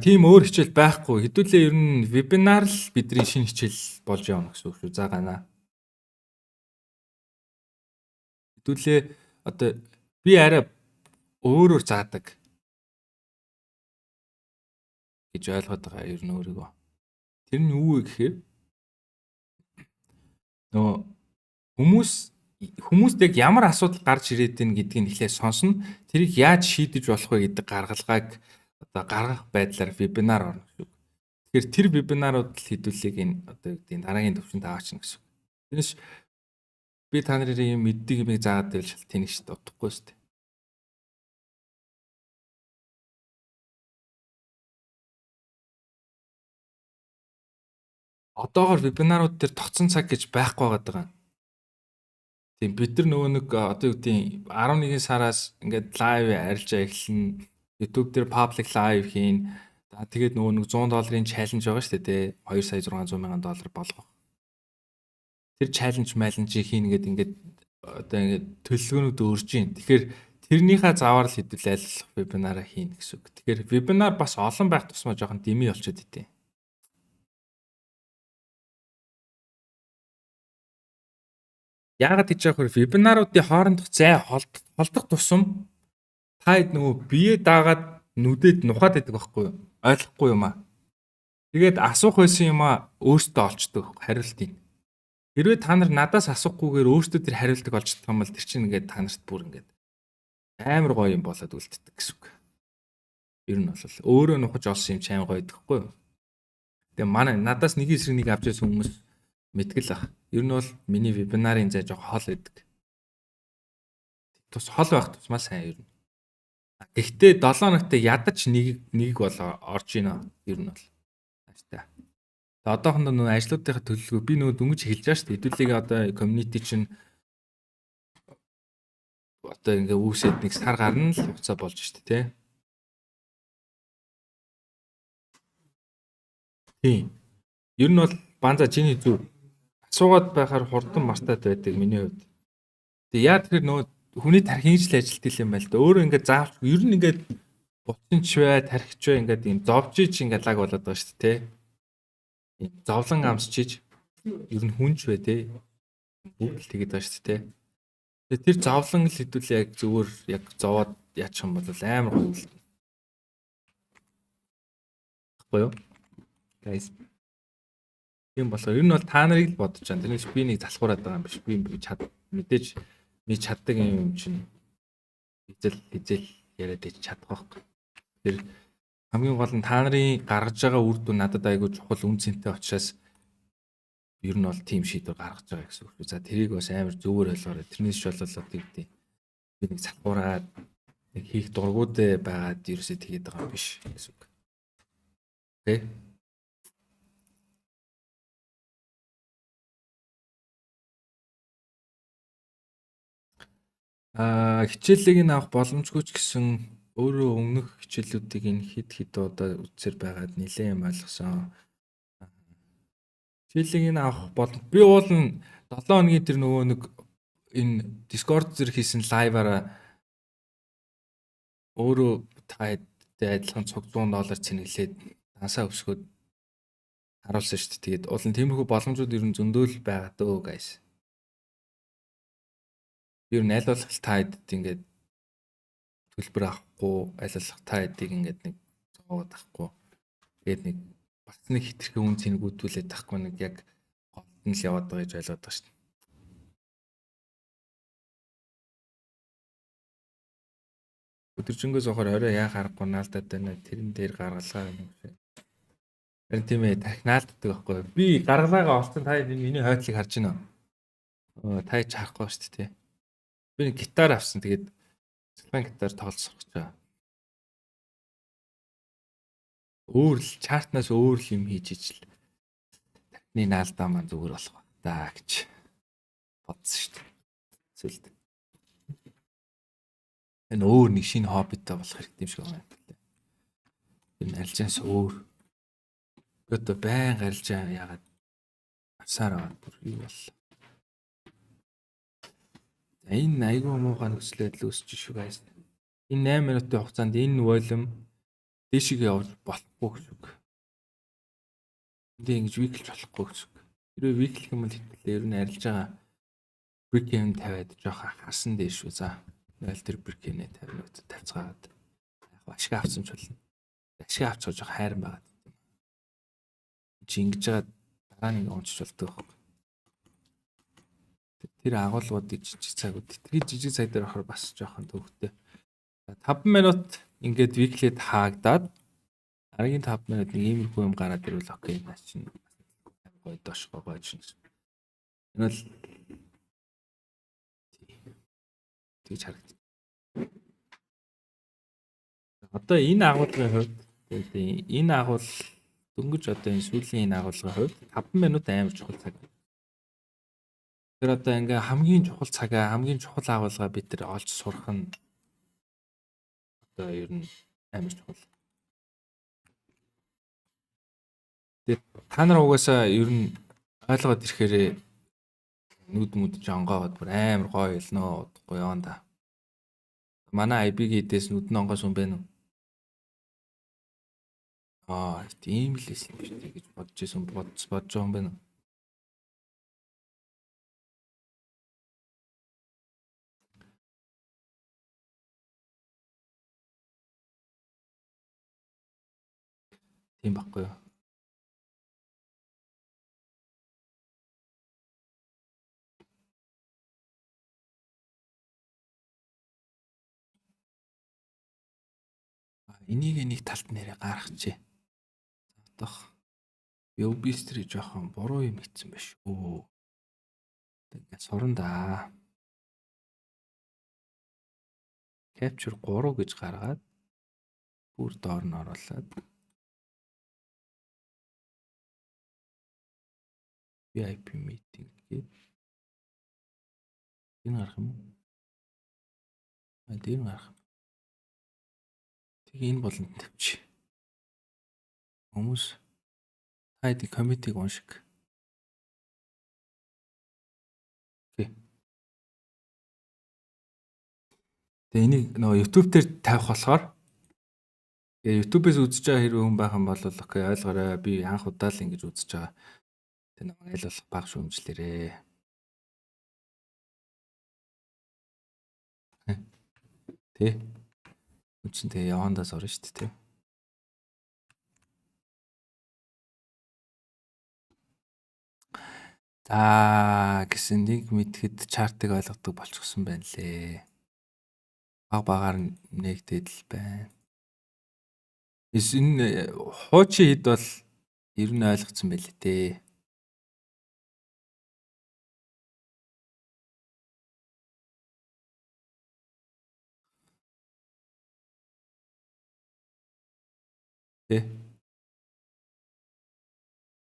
Тийм өөр хичээл байхгүй. Хэдүүлээ ер нь вебинар л бидний шинэ хичээл болж явна гэсэн үг шүү. За ганаа. Хэдүүлээ одоо би арай өөрөөр заадаг гэж ойлгоод байгаа ер нь өөрийгөө. Тэр нь юу вэ гэхээр нөгөө хүмүүст яг ямар асуудал гарч ирээд байна гэдгийг эхлээд сонсно. Тэрийг яаж шийдэж болох вэ гэдэг гаргалгааг одоо гаргах байдлаар вебинар орно гэсэн үг. Тэгэхээр тэр вебинарууд л хэдүүлээг энэ одоо юу гэдэг дараагийн төвшөнд аваачна гэсэн үг. Тэрнээс би та нарын юм мэддэг юмыг заагаад байвал шал тэнэг шүү дээ. Утгагүй шүү дээ. Одоогоор вебинарууд дээр тогтсон цаг гэж байхгүй байгаа. Тийм бид нар нөгөө нэг одоо юу гэдэг 11 сараас ингээд лайв арилжаа эхэлнэ. YouTube дээр public live хийн. Тэгээд нөгөө нэг $100 challenge байгаа шүү дээ. $2,600,000 болгох. Тэр challenge хийн гэдэг ингээд одоо ингээд төлөвлөгөөнүүд өөрж гин. Тэгэхээр тэрнийхээ заваар л хэдүүл айллах вебинараа хийн гэсэн үг. Тэгэхээр вебинар бас олон байх тусмаа жоохон дэмий болчиход идэв. Яагаад гэж яах вэ? Вебинаруудын хоорондох зай холдох тусам та нөгөө бие даагаад нүдэд нухаад байдаг байхгүй юу? Ойлгохгүй юм аа. Тэгээд асуух байсан юм аа өөртөө олчдөг хариултыг. Хэрвээ та нар надаас асуухгүйгээр өөртөө тэр хариултыг олж чадах юм бол тэр чинь ингээд та нарт бүр ингээд амар гоё юм болоод үлддэг гэсэн үг. Ер нь бол өөрөө нухаж олсон юм ч амар гоё гэхгүй юу? Тэгээ манай надаас нэг эсрэг нэг авч ирсэн хүмүүс мэдгэл ах. Ер нь бол миний вебинарын зай жоох хол байдаг. Тус хол байх тусмаа сайн ер нь. Гэхдээ 7 хоногт ядаж нэг бол орж ийнэ ер нь бол. Ааштай. Тэгээ одоохондоо нөгөө ажлуудынхаа төлөвлөгөө би нөгөө дөнгөж хэлж байгаа шүү дээ. Хэдүүлээ одоо community чинь одоо ингээ үүсээд нэг сар гарна л хугацаа болж шүү дээ, тий. Тийм. Ер нь бол банза чиний зүг асуугаад байхаар хурдан мартаад байдаг миний хувьд. Тэгээ яа тэгэхээр нөгөө хүний тархины ижил ажилт юм байл да. Өөрөө ингээд заавч ер нь ингээд бутсанч бай, тархич бай ингээд юм зовжиж ингээд лаг болоод байгаа шүү дээ, тий. Зовлон амсчиж ер нь хүнч бай, тий. Бүгд л тэгээд байгаа шүү дээ, тий. Тэгээ тэр зовлон л хэдүүл яг зүгээр яг зовоод яачих юм бол амар гоё юм. Баггүй юу? Guys. Тийм болохоор ер нь бол та нарыг л бодож байна. Тэрнээс би нэг залхуураад байгаа юм биш. Би мэдээж би чаддаг юм чинь хизэл яриад ич чадах байхгүй. Тэр хамгийн гол нь та нарын гаргаж байгаа үр дүн надад айгүй чухал үн цэнтэй учраас ер нь бол тим шийдвэр гаргаж байгаа гэсэн үг. За тэрийг бас амар зөвөр ойлгоорой. Тэрнээс ч болоо тэгдэй. Би нэг залхуураад нэг хийх дургууд байгаад ерөөсөө тэгээд байгаа юм биш гэсэн үг. Окей. Хичээлийг нь авах боломжгүй ч гэсэн өөрөө өмнөх хичээлүүдийг энэ хэд удаа үзсээр байгаад нэлээд юм ойлгосон. Хичээлийг нь авах би уул нь 7 хоногийн тэр нөгөө нэг энэ Discord зэрэг хийсэн лайваараа өөрөө таатай адилхан цуг $100 цэнэглээд дансаа өсгөөд харуулсан шүү дээ. Тэгээд уул нь тиймэрхүү боломжууд ер нь зөндөөл байгаа дөө guys. Ер нь аль болох та хэдд ингээд төлбөр авахгүй, аль болох та хэдийг ингээд нэг зовоод авахгүй. Тэгээд нэг бас нэг хитрхи үн цэнэгүүдүүлээд тахгүй нэг яг голд нь л яваад байгаа гэж ойлгоод байгаа шүү дээ. Өдөржингөөс охоор орой яа харахгүй наалдаад байна. Тэрэн дээр гаргалгаа юм шиг. Харин тийм ээ тахнаалддаг байхгүй. Би гаргалгаа олсон та миний хойдлыг харж байна уу? Та ч харахгүй шүү дээ. Би нэг гитар авсан. Тэгээд цэглэн гитар тоглох гэж байгаа. Өөр л чартнаас өөр л юм хийж ижил. Тахны наалдаа маань зүгээр болох ба гэж бодсон шүү дээ. Зөвлөд. Энэ өөр нэг шинэ хоббитай болох хэрэгтэй юм шиг байна. Энэ арилжаанаас өөр. Одоо байн арилжаа яагаад авсаар аваад бүр юу бол. Энэ айгүй муухай нөхцөл байдал үүсэж шүү guys. Энэ 8 минутын хугацаанд энэ волюм дэшигээ явж болохгүй гэж үг. Энд ингэж виклж болохгүй гэж үг. Хэрвээ виклэх юм бол хэвлээ ер нь арилж байгаа брикэм тавиад жоох харсан дээр шүү. За 0 тэр брикэмээ 50 минут тавьцгаагаад яг ашиг авсан ч болно. Ашиг авчих жоох хайран байгаа. Чи ингэж байгаа дараа нэг уншиж болдог. Тэр агуулгуудыг жижиг цагууд тэтгэж жижиг цаг дээр авахар бас жоохон төвхтэй. 5 минут ингээд виклээд хаагдаад дараагийн 5 минут нэг иймэрхүү юм гараад ирвэл окей наа чинь гоё доош гоё чинь. Энэ бол тэгж харагдав. Одоо энэ агуулгын хувьд энэ агуул дөнгөж одоо энэ сүүлийн энэ агуулгын хувьд 5 минут амар чухал цаг. Тэр одоо ингээ хамгийн чухал цагаа хамгийн чухал агуулгаа бид тэр олж сурах нь одоо ер нь амар чухал. Тэгээд та нар угаасаа ер нь ойлгоод ирэхээр нүд мүд жонгоогод бүр амар гоё илнөө удахгүй яан да. Манай IB-гийн эдээс нүд нь онгоос юм байна уу? Тийм л эс юм биш үү гэж бодож байсан бодож байгаа юм байна уу? Тийм баггүй юу? Энийг нэг талд нэрээ гаргачихъя. Одоох Webster жоохон буруу юм хийсэн байх шүү. Ингээд суран да. Capture 3 гэж гаргаад бүр доор нь оруулаад VIP meeting гээд энэ гарах юм уу? Дээр нь гарах. Тэгээ энэ болонд тавьчих. Хүмүүс хайди комитиг уншиг. Окей. Тэгээ энийг нөгөө YouTube дээр тавих болохоор YouTube-ээс үзэж байгаа хэрэг хүн байх юм бол окей ойлгоорой. Би анх удаа л ингэж үзэж байгаа. Тэгээ намайг аль болох бага шүүмжлээрээ. Тэ. Үчин тэгээ явандаас орно шүү дээ. За гэсэн нэг мэдхэд чартыг ойлгодог болчихсон байна лээ. Багаар нэгдээд л байна. Энэ хуучин хэд бол ер нь ойлгоцсон байл л дээ. Тэ.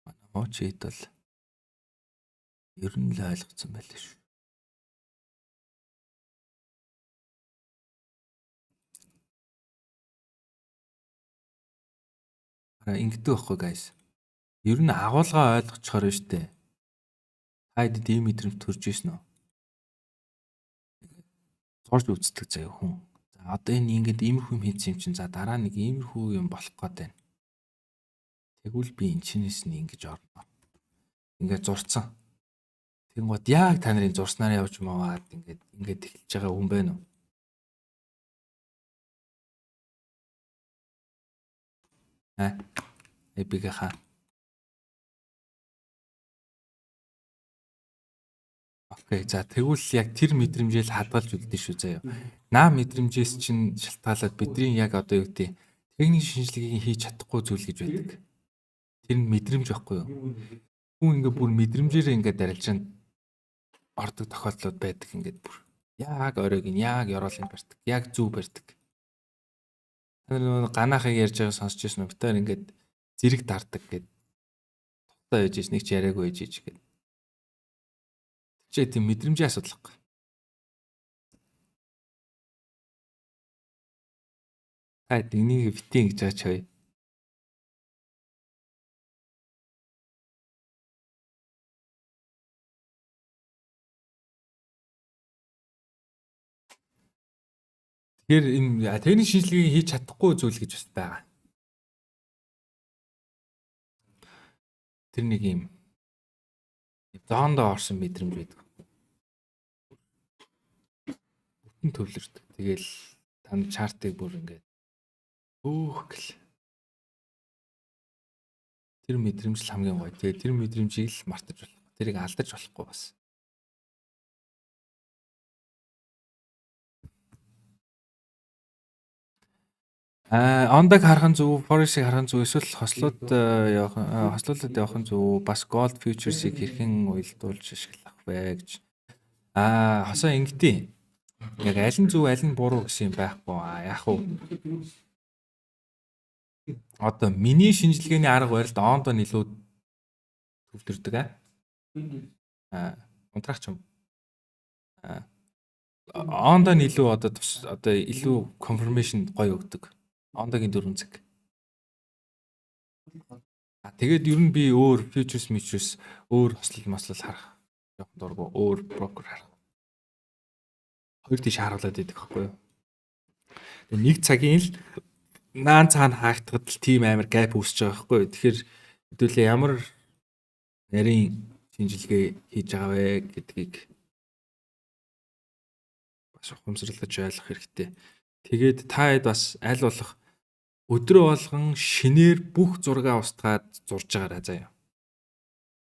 Манай хуучин хэд бол ер нь л ойлгоцсон байл шүү. Ингэдэг байхгүй guys. Ер нь агуулгаа ойлгочихоор нь штэ. Хайд ийм мэдрэмж төрж ийсэн үү? Зурж үздэг заяа хүн. За одоо энэ ингээд иймэрхүү юм хийсэн юм чинь за дараа нэг иймэрхүү юм болох гээд байна. Тэгвэл би энэ чинээс нь ингэж орно. Ингээд зурцсан. Тэнгууд яг та нарын зурснаар явж маваад ингээд эхэлж байгаа хүн байна уу? Эпигэ хаа. Окей, за тэгвэл яг тэр мэдрэмжээл хадгалж үлдэн шүү заяа. Наа мэдрэмжээс чинь шалтгаалаад бидний яг одоо юу гэдэг техник шинжилгээг хийж чадахгүй зүйл гэж байдаг. Тэр нь мэдрэмж байхгүй юу? Хүн ингээд бүр мэдрэмжээр ингээд арилжаанд ордог тохиолдлууд байдаг ингээд бүр. Яг оройг нь яг ёроолын барьдаг. Яг зүв барьдаг. Тэр нэг ганаахыг ярьж байгаа сонсч ирсэн үү? Тэр ингээд зэрэг дардаг гэд. Тутаа яж ич нэг ч яриаггүй яж ич гэд. Тийм мэдрэмжийн асуудал байхгүй. Энийг битэн гэж байгаа ч хөөе. Тэгэхээр энэ техник шинжилгээг хийж чадахгүй зүйл гэж бас байгаа. Тэр нэг юм зоондоо орсон мэдрэмж байдаг. Бүтэн төвлөрдөг. Тэгэл танд чартыг бүр ингээд гэл. Тэр мэдрэмж л хамгийн гоё. Тэгээ тэр мэдрэмжийг л мартаж болох. Тэрийг алдаж болохгүй бас. Ондаг харах нь зөв, Forest-ыг харах нь зөв, эсвэл хослуулаад явах нь зөв, бас Gold Futures-ыг хэрхэн уялдуулж ашиглах вэ гэж. Хосоо ингэдэй. Яг аль нь зөв, аль нь буруу гэсэн юм байхгүй. Яг уу. Одоо миний шинжилгээний арга барилд ондоо илүү төвлөрдөг унтраач юм. Ондоо илүү одоо илүү confirmation гоё өгдөг. Ондагийн 4 цаг. Тэгээд ер нь би өөр futures өөр хослол харах. Явах дургу өөр брокер харах. Хоёр тийш харуулад идэх байхгүй юу? Тэгээд нэг цагийн л наан цаана хаагдахад л тийм амар gap үүсэж байгаа байхгүй юу? Тэгэхээр хэдүүлээ ямар нарийн шинжилгээ хийж байгаа вэ гэдгийг бас ухамсарлаж ойлгох хэрэгтэй. Тэгээд та хэд бас аль болох өдрөө болгон шинээр бүх зургаа устгаад зурж байгаарай заяа.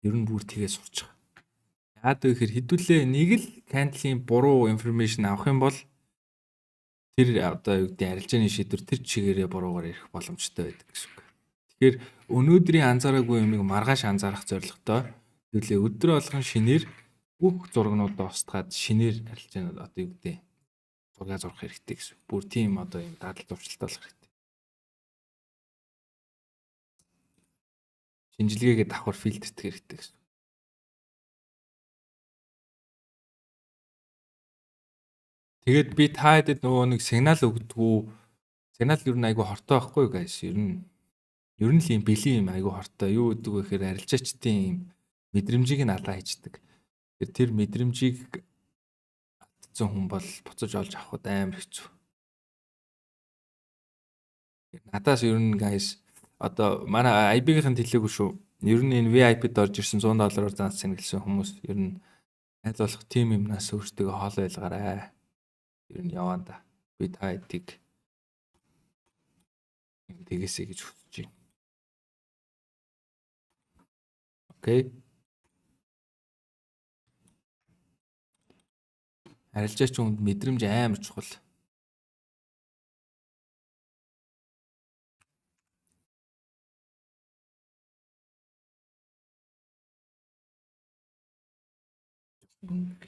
Ер нь бүр тгээ сурч байгаа. Яагаад гэхээр хэдүүлээ нэг л candle-ийн буруу information авах юм бол тэр одоо юу гэдэг арилжааны шийдвэр тэр чигээрээ буруугаар ирэх боломжтой байдаг гэсэн үг. Тэгэхээр өнөөдрийн анзаараагүй юмыг маргааш анзаарах зорилготой хэдүүлээ өдрөө болгон шинээр бүх зургнуудаа устгаад шинээр арилжаанууд одоо юу гэдэг зураг зурх хэрэгтэй гэсэн. Бүр тийм одоо юм дадал зуршилтай болох хэрэгтэй. Шинжилгээгээ давхар фильтрдэх хэрэгтэй гэсэн. Тэгээд би та хэдэд нөгөө нэг сигнал өгдөггүй. Сигнал ер нь айгүй хортой байхгүй юу guys? Ер нь л юм бэлэн юм айгүй хортой. Юу гэдэг вэ гэхээр арилжаачдын юм мэдрэмжийг нь алаа хийждэг. Тэр мэдрэмжийг алдсан хүн бол буцаж олж авахд амар хэцүү. Надаас ер нь guys одоо манай IB-ийн хэлээгүй шүү. Ер нь энэ VIP-д орж ирсэн $100-оор занс сэнгэлсэн хүмүүс ер нь аль болох тим юмнаас өөртөө хоол байлгаарай. Ер нь яваа да. Би та хэдийг тэгээсэй гэж хүсэж байна. Окей. Арилжаач хүнд мэдрэмж амар чухал.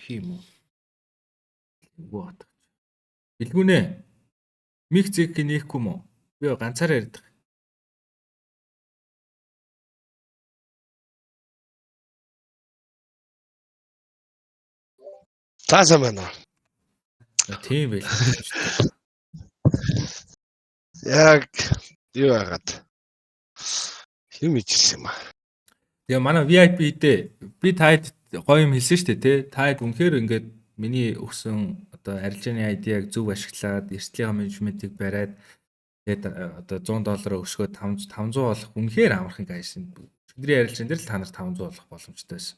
Хим үү? What? Билгүнэ. Мих зэг нээхгүй юм уу? Би ганцаараа ярьдаг. Таасан байна. Тийм байл. Яг юу яагаад? Юм ичсэн юм аа. Тэгээ манай VIP дээр би таад гоё юм хэлсэн шүү дээ, тий. Таад үнэхээр ингээд миний өгсөн одоо арилжааны ID-г зөв ашиглаад эрсдлийн менежментийг бариад тэгээд одоо $100 өсгөөд 500 болох үнэхээр амархан гайсан. Өдрийн арилжаан дээр л та нарт 500 болох боломжтой байсан.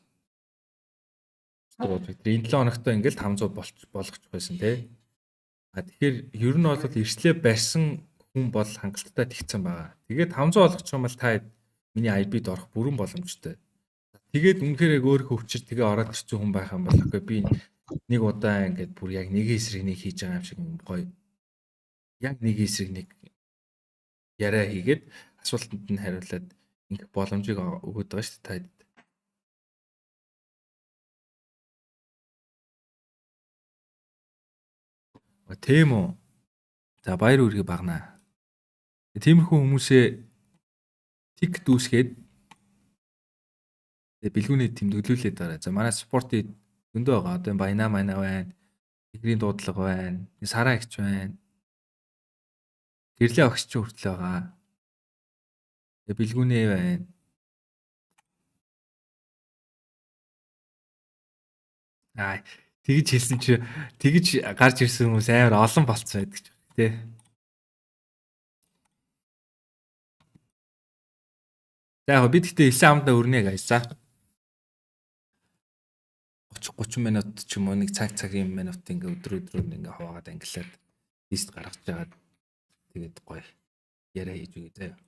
Энэ 7 хоногтой ингээл 500 болгочих байсан тий. Тэгэхээр ер нь бол эрслээ барьсан хүн бол хангалттай тэгцэн байгаа. Тэгээд 500 болгочих юм бол та миний IB-д орох бүрэн боломжтой. Тэгээд үнэхээр яг өөрөө өвчир тэгээ ороод ирсэн хүн байх юм бол үгүй би нэг удаа ингээд бүр яг нэг эсрэг нэг хийж байгаа юм шиг гоё. Яг нэг эсрэг нэг яриа хийгээд асуултанд нь хариулаад ингэх боломжийг өгöd байгаа шүү дээ та. Тийм үү. За баяр үргээ багнаа. Тиймэрхүү хүмүүсээ тик дүүсгээд бэлгүүний тэмдэглүүлээд байгаа. За манай спортыг зөндөө байгаа. Одоо баяна байна. Игрийн дуудлага байна. Сараа ихч байна. Гэрлээ огч хүртэл байгаа. Бэлгүүнээ байна. Тэгж хэлсэн чи тэгж гарч ирсэн хүмүүс амар олон болцсон байдаг ч. Тэ. За яг бид гэтээ 9 амдаа өрнэ guys. За. 30 минут ч юм уу нэг цагийн минут ингээ өдрөөр ингээ хуваагаад ангилаад лист гаргаж жагаад тэгээд гоё яриа хийж үгүй заяа.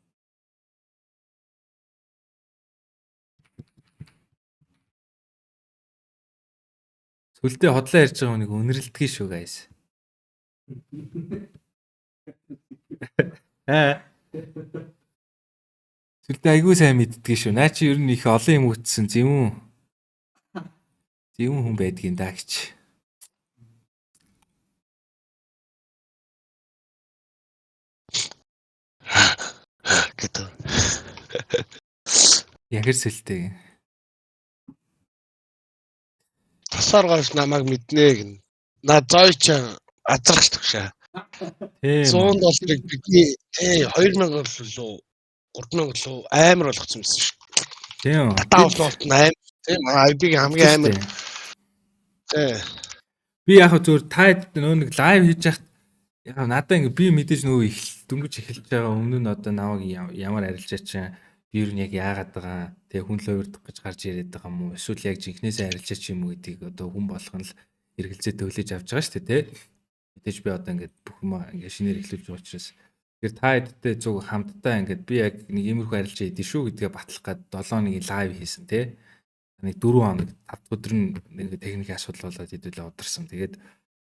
Сүлдээ хотлоо ярьж байгаа хүнийг үнэрлэдгийг шүү guys. Сүлдээ айгүй сайн мэддгийг шүү. Наа чи ер нь их олон юм үтсэн зэвүүн. Зэвүүн хүн байдгийн даа гэж. Гэдэг. Ягэр сүлдээ. Тасаар гоош намайг мэднэ гэн. На зойч азрагч төгшөө. Тийм. $100 бидний 2000 лөө 3000 лөө амар болгоцсон байсан шүү. Тийм. Таавуулт амар тийм IB-ийн хамгийн амар. Тийм. Би яг зөвөр таад нөө нэг лайв хийж яхад яг надаа ингээ би мэдээж нөгөө их дөнгөж эхэлж байгаа өмнө нь одоо намайг ямар арилжаа чинь би юу яг яагаад байгаа тэгээ хүн л уурдах гэж гарч ирээд байгаа юм уу эсвэл яг жинхнээсээ арилжаа чи юм уу гэдгийг одоо хүн болгон л эргэлзээ төвлөж авч байгаа шүү дээ тий. Мэдээж би одоо ингээ бүх юм ингээ шинээр эхлүүлж байгаа учраас тэгэхээр та хэдтэй зүг хамтдаа ингээ би яг нэг иймэрхүү арилжаа хийдэж шүү гэдгээ батлах гээд 7 лайв хийсэн тий. Нэг 4 хоног 5 өдөр нэг техникийн асуудал болоод хэдүүлээ ударсан. Тэгээд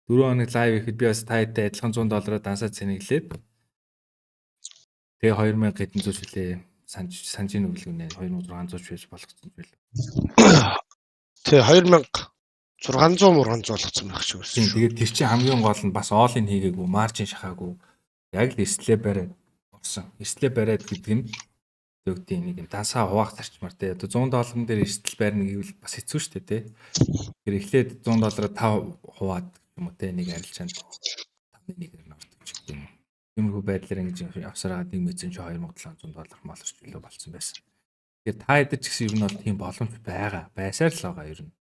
4 хоног лайв ихэд би бас таатай адилхан $100 дансаад цэнэглээд тэгээ 2000 хэдэн зууч үлээ санжийн өглөөнэ 2600 биш болгоцсон байл. Тэ 2600 болгоцсон байх шиг байсан. Тэгээд тэр чинь хамгийн гол нь бас оолын хийгээгүй, маржин шахаагүй. Яг л эрслээ бариад орсон. Эрслээ бариад гэдэг нь өгдөг нэг юм дансаа хуваах зарчмаар те. Одоо $100 дээр эрсдэл барина гэвэл бас хэцүү шүү дээ те. Тэр эхлээд $100 5 хуваад юм уу те нэг арилжаанд 5-1-ээр нортож гэх юм. Тиймэрхүү байдлаар ингэж авсараад нэг мэдсэн чи $2700 молорч билүү болсон байсан. Тэгэхээр та хэд ч гэсэн ер нь бол тийм боломж байгаа. Байсаар л байгаа ер нь.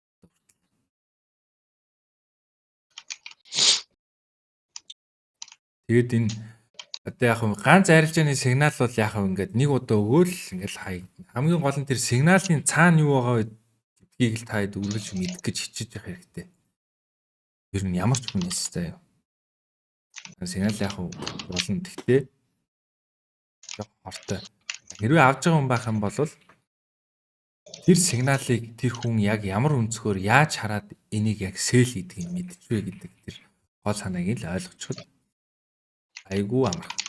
Тэгээд энэ одоо яг ганц арилжааны сигнал бол яг ингээд нэг удаа өгөөл ингээл хай. Хамгийн гол нь тэр сигналын цаана юу байгаа гэдгийг л таад үргэлж мэдэх гэж хичээж явах хэрэгтэй. Ер нь ямар ч хүнээс заяа. Сигнал яг болно. Гэхдээ яг хортой. Хэрвээ авж байгаа хүн байх юм бол тэр сигналыг тэр хүн яг ямар өнцгөр яаж хараад энийг яг сэл гэдгийг мэдчихвэ гэдэг тэр гол санааг л ойлгочиход айгүй амархан.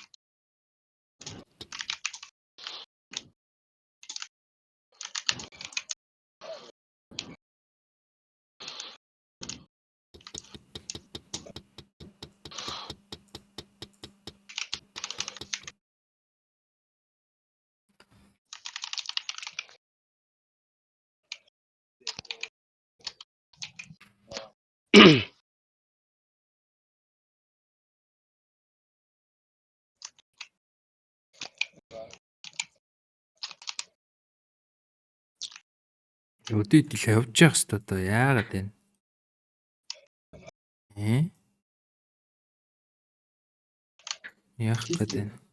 Өдөөд их явж явах хэрэгтэй одоо яагаад вэ? Яах гэдэг вэ?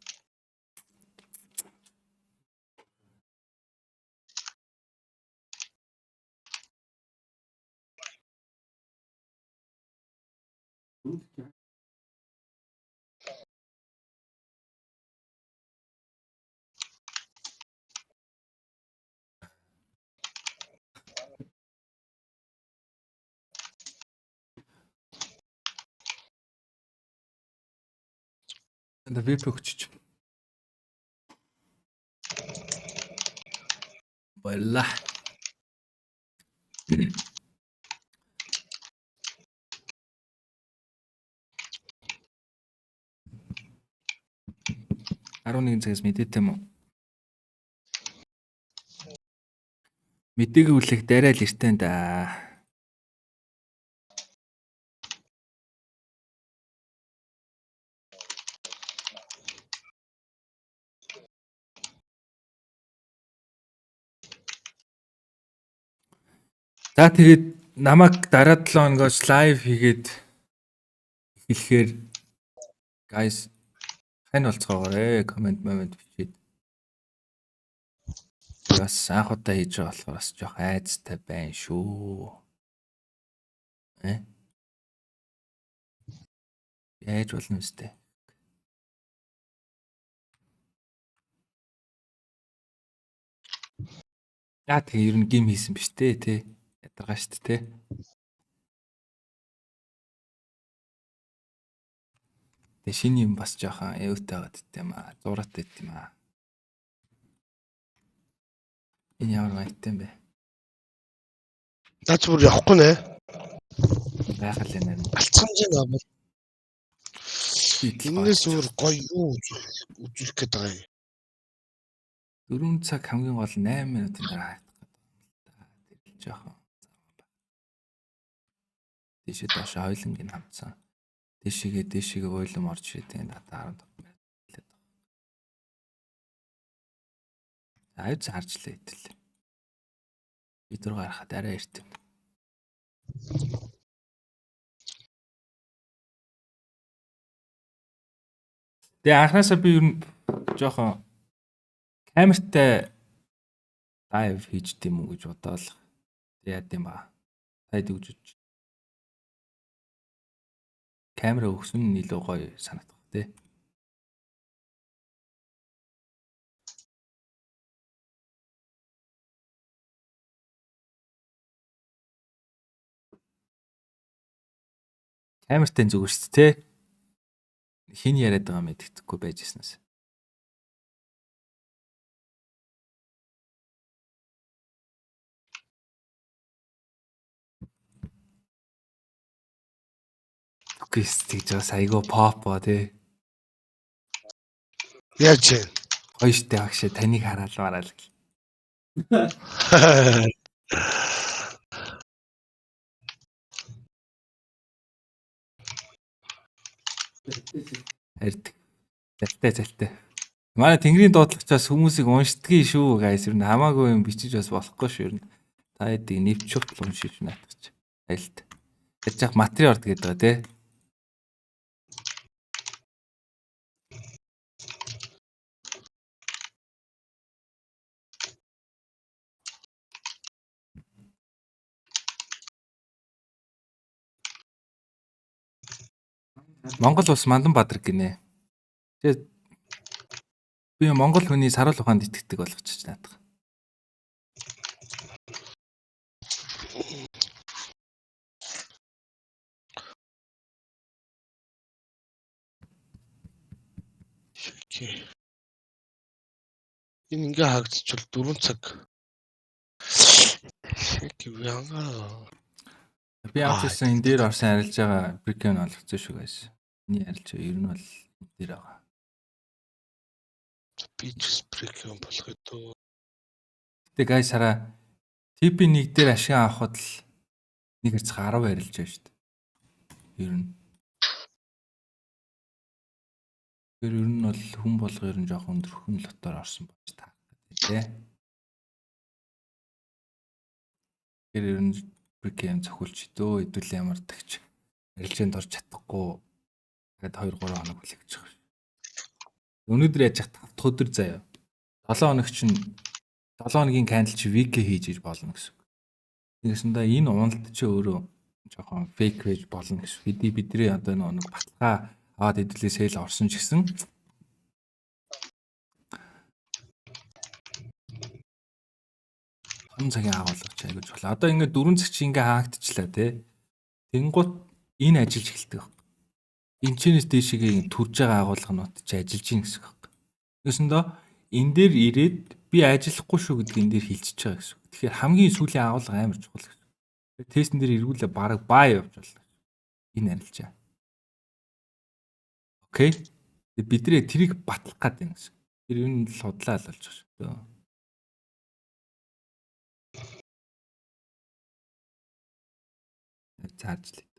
Одоо веб өгчөж. Баярлаа. Нэг цагаас мэдээтэй юм уу? Мэдээгүй үлэх дараа л иртэн да. За тэгээд намайг дараа 7 хоногоос лайв хийгээд эхлэхээр Guys, хань болцоогоорой. Комент бичээд. Бас анх удаа хийж байгаа болохоор бас жоох айцтай байна шүү. Яаж болно вэ? Яа тэгээ ер нь гим хийсэн биш те ядаргаа штт те. Тэгээ шинэ юм бас жоохон эвтэй байгаад дит юм аа. Зураатай дит юм аа. Энэ ямар маягтай юм бэ? Наач бүр явахгүй нэ. Гайхал энэ. Алцамжийн амал. Идэл Инээс өөр гоё юу үзүүлэх гээд байгаа юм. 4 цаг хамгийн гол 8 минутын дараа хаагдах гэдэг. Тэр жоохон. Тийшээ доош ойлонгийн хамцсан. Дэшигээ ойлом орж ирээд надад 15 минут хэлээд байна. Аюуц харжлаа идэл. Бид рүү гарахад арай эрт юм. Тэгээ анхнаасаа би ер нь жоохон камертай лайв хийж дим үү гэж бодоол. Яа гэм ба. Тайд үгжиж. Камера өгсөн нь илүү гоё санагдах тий. Камертай зүгээр шүү дээ тий. Хин яриад байгаа мэддэхгүй байж ирснээс. Үгүйс тэгж бас айгүй попо тий. Яаж вэ? Гоё штэ багшаа таныг хараал мараал. Харин залтай. Манай Тэнгэрийн дуудлагчаас хүмүүсийг уншдгийг шүү guys. Ер нь хамаагүй юм бичиж бас болохгүй шүү ер нь. Та эдийг нэвчүүхт уншиж наатгач. Айлт. Яаж яах материал орд гэдэг байгаа тий. Монгол ус Мандан Бадраг гинэ. Тэгээд би Монгол хүний саруул ухаанд итгэдэг болгочих наадах. Энэ ингээ хаагдчихвал 4 цаг. Яагаа. Би авчихсан энэ дээр орсон арилж байгаа брикэн олгоцсон шүү guys. Эний арилж ер нь бол энэ дээр байгаа. Би ч брикэн болгох дөө. Гэтэ guys хараа TP1 дээр ашиг авахд л 1/10 арилж байгаа шүү дээ. Ер нь. Тэр ер нь бол хүн болго ер нь жоохон өндөрхөн лотоор орсон болж таардаг тий. Тэр ер нь брикэм цохилч дөө хэдүүл ямар тагч арилжаанд орж чадахгүй тэгээд 2-3 хоног хүлээж байгаа шүү. Өнөөдөр яаж яах 5 өдөр заяа. 7 хоног чинь 7 хоногийн кандл чи вики хийж иж болно гэсэн. Тэгэсэндээ энэ уналт чи өөрөө жоохон фейк байж болно гэсэн. Бидний одоо нэг баталгаа аваад хэдүүлээ сейл орсон ч гэсэн цагийн агуулгач айгууж болоо. Одоо ингээд 4 цаг чи ингээ хаагдчихлаа тий. Тэнгуут энэ ажиллаж эхэлдэг баг. Энчнээс дээшээ төрж байгаа агуулганууд чи ажиллаж гин гэсэн баг. Тэсэндээ энэ дээр ирээд би ажиллахгүй шүү гэдгийг энэ дээр хилчиж байгаа гэсэн. Тэгэхээр хамгийн сүүлийн агуулга амар чухал гэсэн. Тестэн дээр эргүүлээ бараг баа явж болно. Энэ арилжаа. Окей. Бидний трийг батлах гэдэг юм гэсэн. Тэр юу нь л худлаа л болж байгаа шүү. Цаажлаа.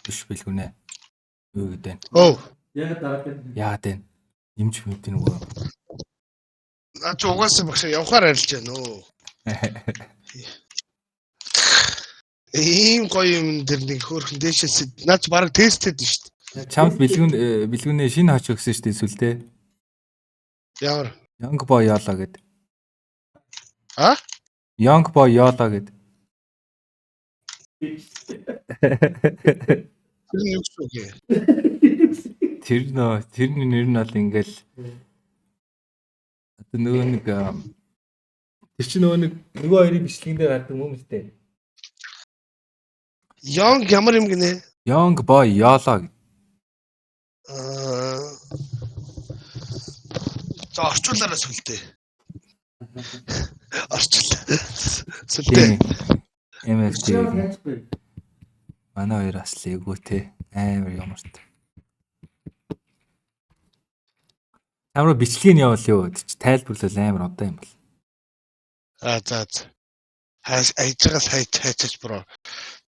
Биш бэлгүнэ. Юу гэдэг. Оо. Яагаад вэ? Имж мэд нөгөө. Наа ч угаасаа багш явахаар арилж байна өө. Ийм гоё юм дэр нэг хөөрхөн дээшээс наач бараг тестэд нь шүү дээ. Чамд бэлгүнээ шинэ хач өгсөн шүү дээ сүлдээ. Ямар? Young boy яалаа гэд. А? Young boy яалаа гэд. Тэр нь юу гэсэн үг вэ? Тэрний нэр нь бол ингээл одоо нөгөө нэг тэр чинь нөгөө хоёрын бичлэгэндээ гардаг юм үстэй. Young ямар юм гинэ? Young boy яалаа гэд. За орчуулаараа сүлдээ. Орчуул. Сүлдээ. MFG. Манай хоёр бас л эвгүй те. Амар ямарт. Амар бичлэгийг нь явуул юу. Тайлбарлал амар удаан юм бол. За. Ажигаас хайчаач бро.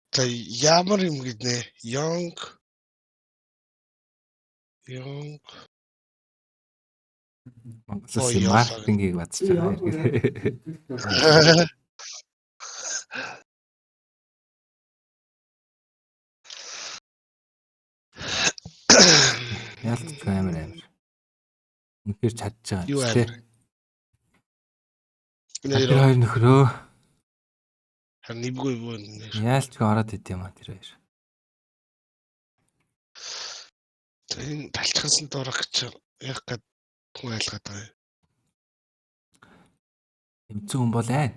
За ямар юм гинэ? Young Монголын маркетингийг бацж байгаа. Ялцч амар. Үнэхээр чадж байгаа юм тий. Тэр хоёр нөхрөө. Харин нэмгүй нэр. Яалч ороод ид юм а тэр хоёр. Энэ талчхсан дурах гэж яг гад хүн айлгаад байгаа юм. Эмцэн хүн бол айн.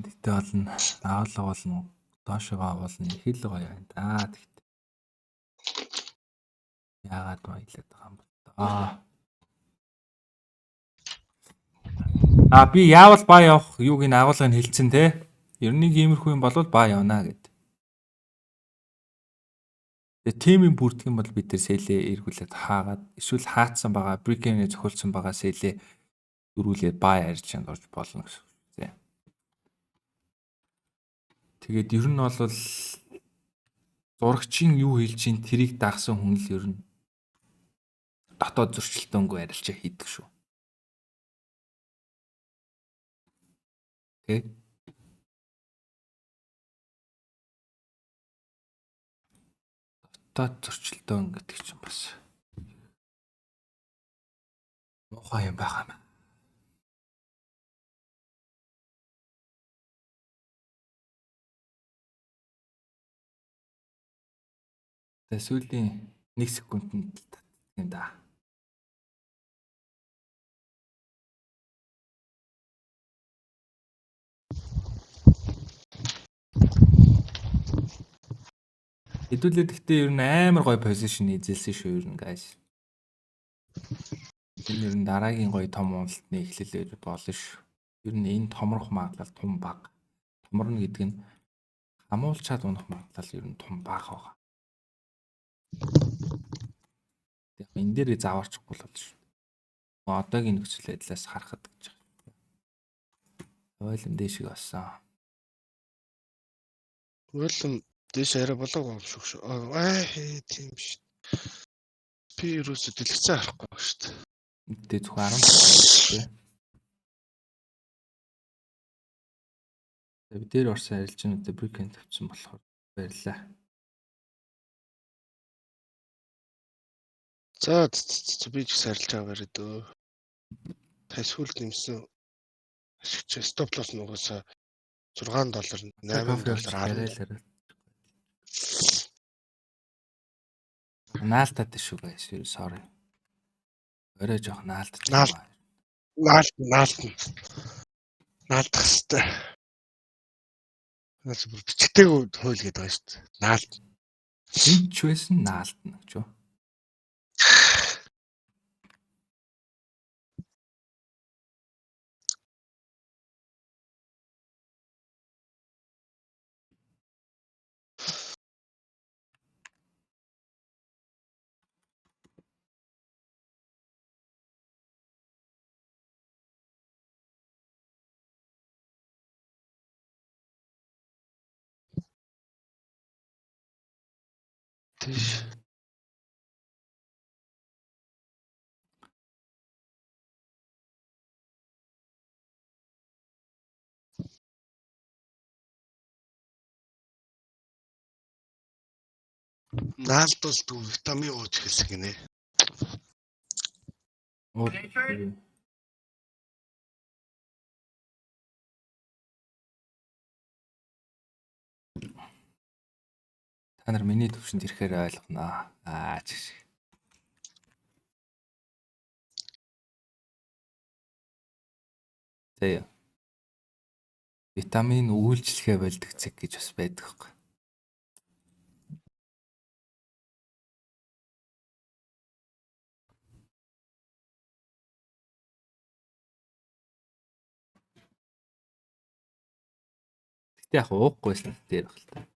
Тэгтээ болно. Даалга болно. Доошогоо болно. Их л гоё байна да. Тэгтээ. Яагаад баялаад байгаа юм бол би яавал баа явах юуг ин агуулгыг хэлсэн те. Ер нь нэг иймэрхүү юм болвол баа явна гэд. Тэгээ тимийн бүрдэх юм бол бид тэр сэлээ эргүүлээд хаагаад эсвэл хаацсан байгаа брикэнэ зохиолсон байгаа сэлээ дөрүүлээд баа арилжаанд орж болно гэсэн үг тийм. Тэгээд ер нь бол зурагчийн юу хэлж ин тэрийг дагсан хүн л ер нь дотоод зөрчилдөөнгүй арилжаа хийдэг шүү. Тэ? Дотоод зөрчилдөөн гэдэг чинь бас муухай юм байгаа юм. Тэгээ сүүлийн 1 секундэд татдаг юм да. Хэдүүлээд гэхдээ ер нь амар гоё позишн эзэлсэн шүү ер нь guys. Энэ ер нь дараагийн гоё том уналтны эхлэл болно шүү. Ер нь энэ томрох магадлал том бага. Томорно гэдэг нь хамуулчаад унах магадлал ер нь том бага байгаа. Яг энэ дээрээ заваарчихгүй л болж шүү. Одоогийн нөхцөл байдлаас харахад гэж байна. Ойлон дэшиг болсон. Ойлон дэш арай болоогүй юм шиг шүү. Тийм шүү. Би юусоо дэлгэцээ харахгүй шүү дээ. Мэдээ зөвхөн 10 тий. Бид дээр орсон арилжаануудад брикэн тавьсан болохоор баярлалаа. За би ч гэсэн арилж байгаа барь дөө. Тасвал нэмсэн ашигч стоп лосс нугасаа $6, $8, Наалтаад шүү guys. Sorry. Орой жоох наалтад. Наалтах хэвээр. Наач бүр бичгтэйг хууль гэдэг байгаа шүү дээ. Наалт. Энд ч байсан наалтна гэж юу? Тийш. Наалдуулт витамин ууж хэлсэн гинэ. Окей. Та нар миний төвшөнд ирэхээр ойлгоно. Чиш. Зэ. Витамин үйлчлэгээ болдог цэг гэж бас байдаг хөөх. Гэтэ яг уухгүйсэн дээр баг л та.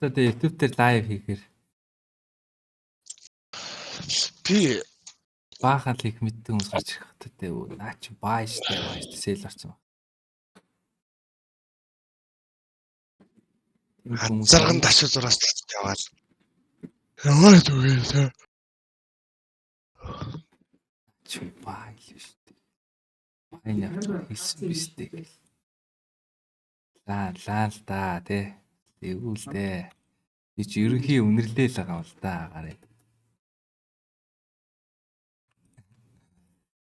Одоо тэ YouTube дээр лайв хийхээр Би баахан л их мэддэг хүмүүс гарч ирэх хэрэгтэй тэ. Наа чи бааштай сэл орсон. зарган ташуу зураас татж яваад. Ямар түгээсэ. Чи байл шүү дээ. Байн явж хийсэн биз дээ. Лаа л да тий. Эвгүй л дээ. Би чи ерөнхий үнэрлээ л байгаа бол да гараа.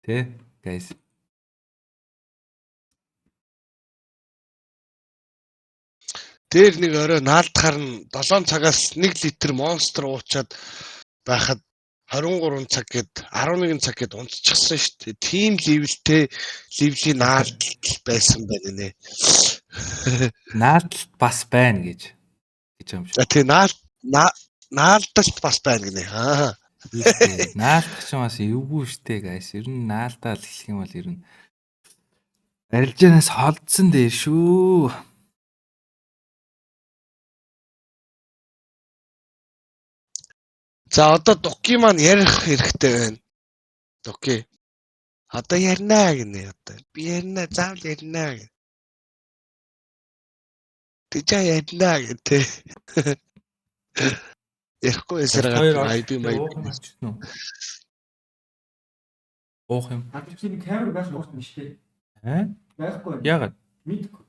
Тэ guys. Дээр нэг орой наалдахаар нь 7 цагаас 1 литр монстр уучаад байхад 23 цаг гээд 11 цаг гээд унтчихсан шүү дээ. Тим левелтэй левлийн наалдал байсан байна нэ. Наалдалт бас байна гэж юм шиг. За тий наалдалт бас байна гинэ. Наалдах ч бас эвгүй штэ guys. Ер нь наалдаал гэх юм бол ер нь арилжаанаас холдсон дээр шүү. За одоо дуки маань ярих хэрэгтэй байна. Дуки. Одоо ярина гинэ одоо. Би ярина, заавал ярина гэнэ. Тэжээ ярина гэдэг. Ярихгүй эсрэг айби маяг. Уух юм. Чи камер байхгүй юм шүү дээ. Байхгүй. Яагаад? Мэдгүй.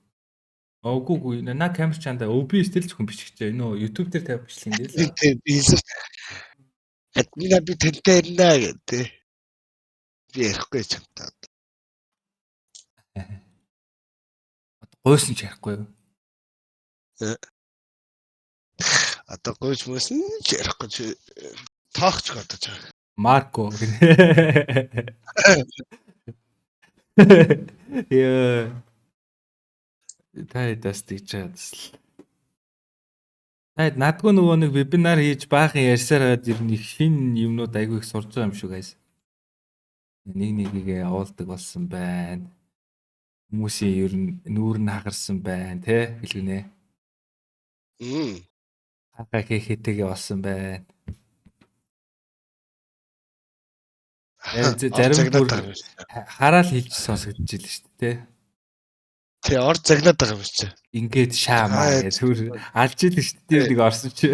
Үгүй наа камер чанда OBS тэл зөвхөн биччихжээ. Нөө YouTube дээр тавь бичлэг юм дээ л. Би админа би тэнтэй ярина гэдэг. Би ярихгүй ч юм та. Гойсон ч ярихгүй юу? Одоо гойж мөсөн ч ярихгүй тоогч бодож байгаа. Марко гэнэ. Яа. Тайдас тийчээс. Тайд надгүй нөгөө нэг вебинар хийж баахан ярьсаар хаад ер нь их шинэ юмнууд айгүй их сурж байгаа юм шүү guys. Нэгийг явуулдаг болсон байна. Хүмүүсийн ер нь нүүр нь хагарсан байна те хэлгэнэ. Хаа хийхтэйгээ болсон байна. Зарим хараал хэлж сонсогдож ийл шүү дээ. Тэ ор загнаад байгаа юм чи. Ингээд шаамаа гэж түр алж ийл шүү дээ нэг орсон чи.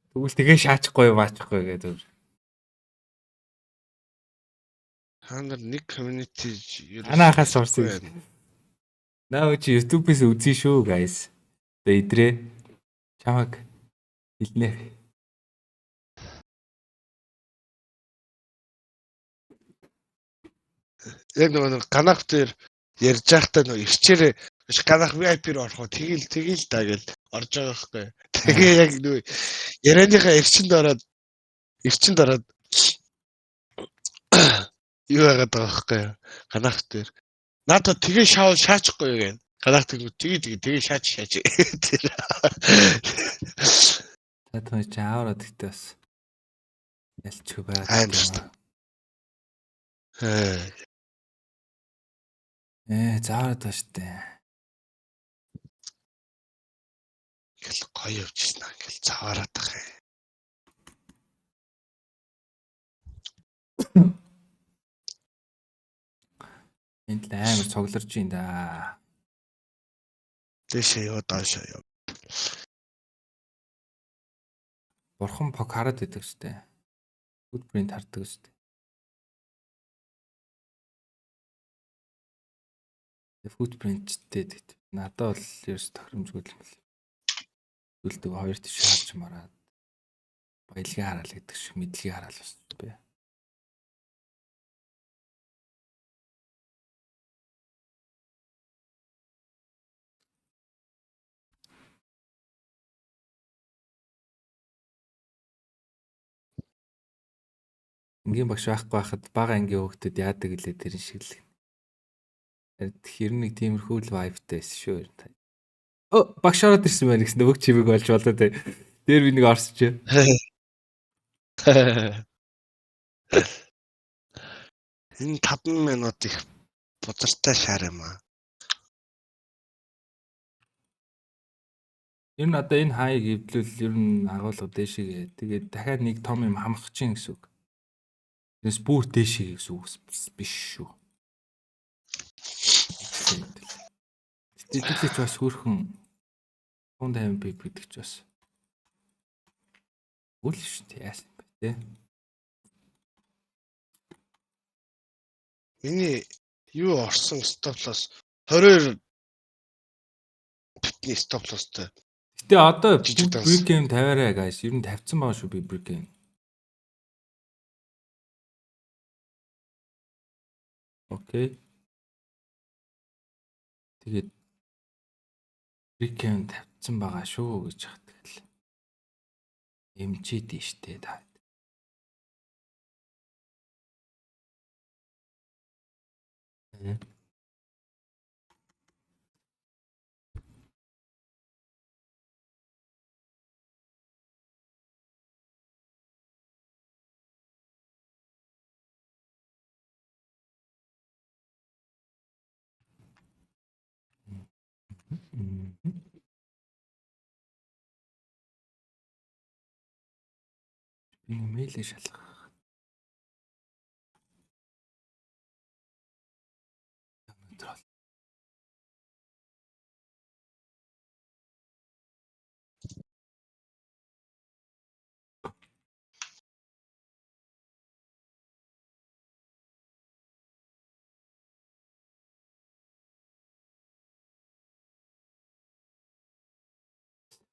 Тэгвэл тэгээ шаачахгүй баачихгүй гэдэг. Хандар нэг community анаахаас сурсан. Наа чи YouTube-ээс үзье шүү guys. Тэгээ идрээ чамаг хэлнэ. Яг нөгөө ганах дээр ярьж байхдаа нөгөө ирчээрээ ганах VIP-ээр орох уу тэгэл да гэж орж байгаа байхгүй. Тэгээ яг нөгөө ярианыхаа эрчинд ороод юу яагаад байгаа байхгүй. Ганах дээр надад тэгээ шаачихгүй юу гэн. Галактик тэгээ шаач. Тэр. За түүний чи аавраад ихтэй бас ялчгүй байгаад Аим шүү байна. Заавраад ба штэ. Ингээл гоё явжсэн аа. Ингээл заваараад тах юм. Энд л амар цугларч ин да. Дэшээ ёо доошоо ёо. Бурхан пок хараад идэг штэ. Footprint хардаг штэ. Footprintтэй гэдэг. Надад бол ерөөс тохиромжгүй юм л. Үлдэг хоёр тийш харж мараад. Баялгаа хараал гэдэг шиг мэдлэгийг хараал бас бэ. Ингийн багш байхгүй байхад бага ангийн хүүхдүүд яадаг гэлээ тэр шиг л. Тэр нэг тиймэрхүү л вайбтай байсан шүү. Багш ороод ирсэн байна гэсэн нөгөө чимэг болж болоо тэ. Дээр би нэг орсч. Энэ 5 минут их бузартай шаар юм аа. Ер нь одоо энэ хаяг эвдлүүл ер нь агуулга дээшээгээ. Тэгээд дахиад нэг том юм хамгах чинь гэсэн үг. Тэрс бүр дээшээгээ гэсэн үг биш шүү. Тэгэлч бас хөрхөн 150 пип гэдэг ч бас. Үл шүү дээ яасан бэ те. Миний юу орсон стоплос 22 битний стоплостой. Гэтэ одоо Жижиг данс. брик гейм тавиараа guys. Ер нь тавьсан байгаа шүү би брик гейм. Окей. Тэгээд брик гейм тавьсан байгаа шүү гэж хат тэгэл. Эмчээд штэ та. Би мэйлээ шалгах.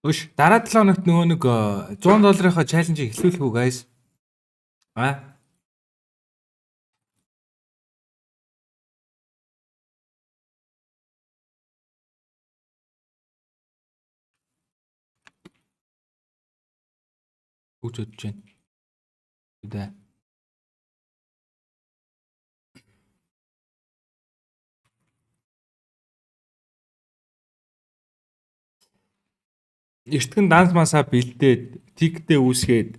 Өш дараа 7 хоногт нөгөө нэг $100-ийнхаа чаленжийг эхлүүлэх үү guys? Үгүй бодож байна. Үдээ. Эртгэн данс масаа бэлдээд тиктэй үүсгээд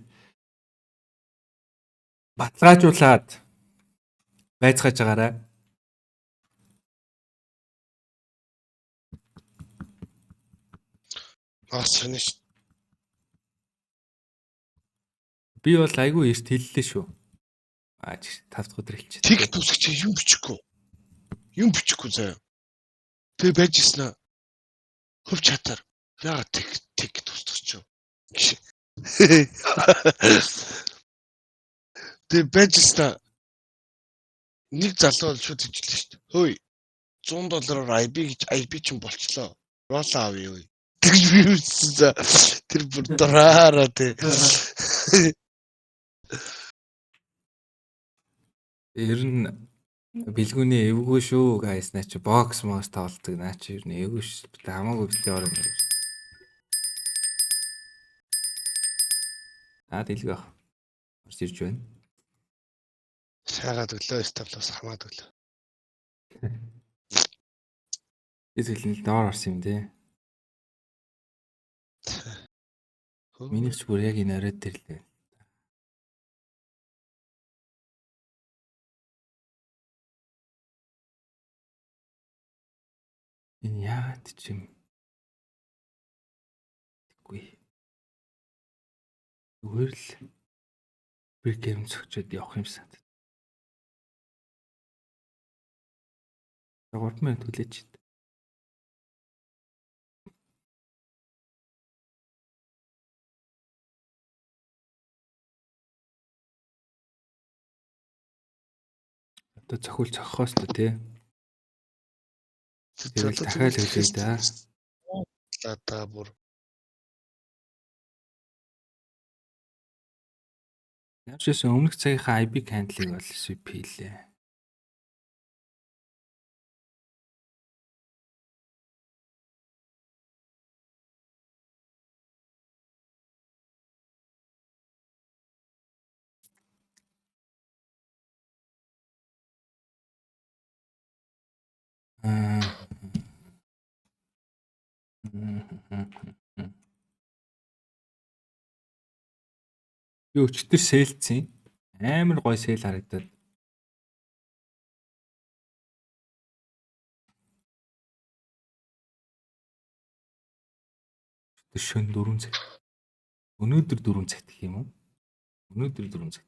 баталгаажуулаад байцгааж байгаарай. Сониш. Би бол айгүй эрт хэллээ шүү. 5 дахь өдөр хэлчихэ. Тик тусагч юм бичихгүй. Юм бичихгүй заяа. Тэг байжснаа. Хөв чатар. Яа тик тусагч юу? Тэг байжснаа. Нэг залуу бол шууд хэлжлээ шүү дээ. Хөөе. $100-аар IB гэж IB ч юм болчлоо. Ролла авъя юу? Тэгж би үзсэн за. Тэр бүр дараараа тэг. Ер нь бэлгүүний эвгүй шүү guys наа чи бокс моос тоглолдог наа чи ер нь эвгүй шүү. Би хамаагүй битээ ором. Дэлгэх. Орж ирж байна. Шагаад өглөө стаплос хамаад өглөө. Эсвэл доор орсон юм дээ. Миний ч бүр яг энэ оройд тэр л байна. Энэ яагаад ч юм. Тэггүй. Зүгээр л би гэм цогчод явах юм санагдав. 3 минут хүлээч. Одоо цохиул цохохоос та тий. Тэгэл дахиад хэлээ да. Та бүр Яаж өмнөх цагийнхаа IP handle-ыг бол swap хийлээ. Би өчтөр сэлцсэн. Амар гоё сэл харагдаад. Өчтөр шөн 4 цаг. Өнөөдөр 4 цагт гэх юм уу? Өнөөдөр 4 цагт.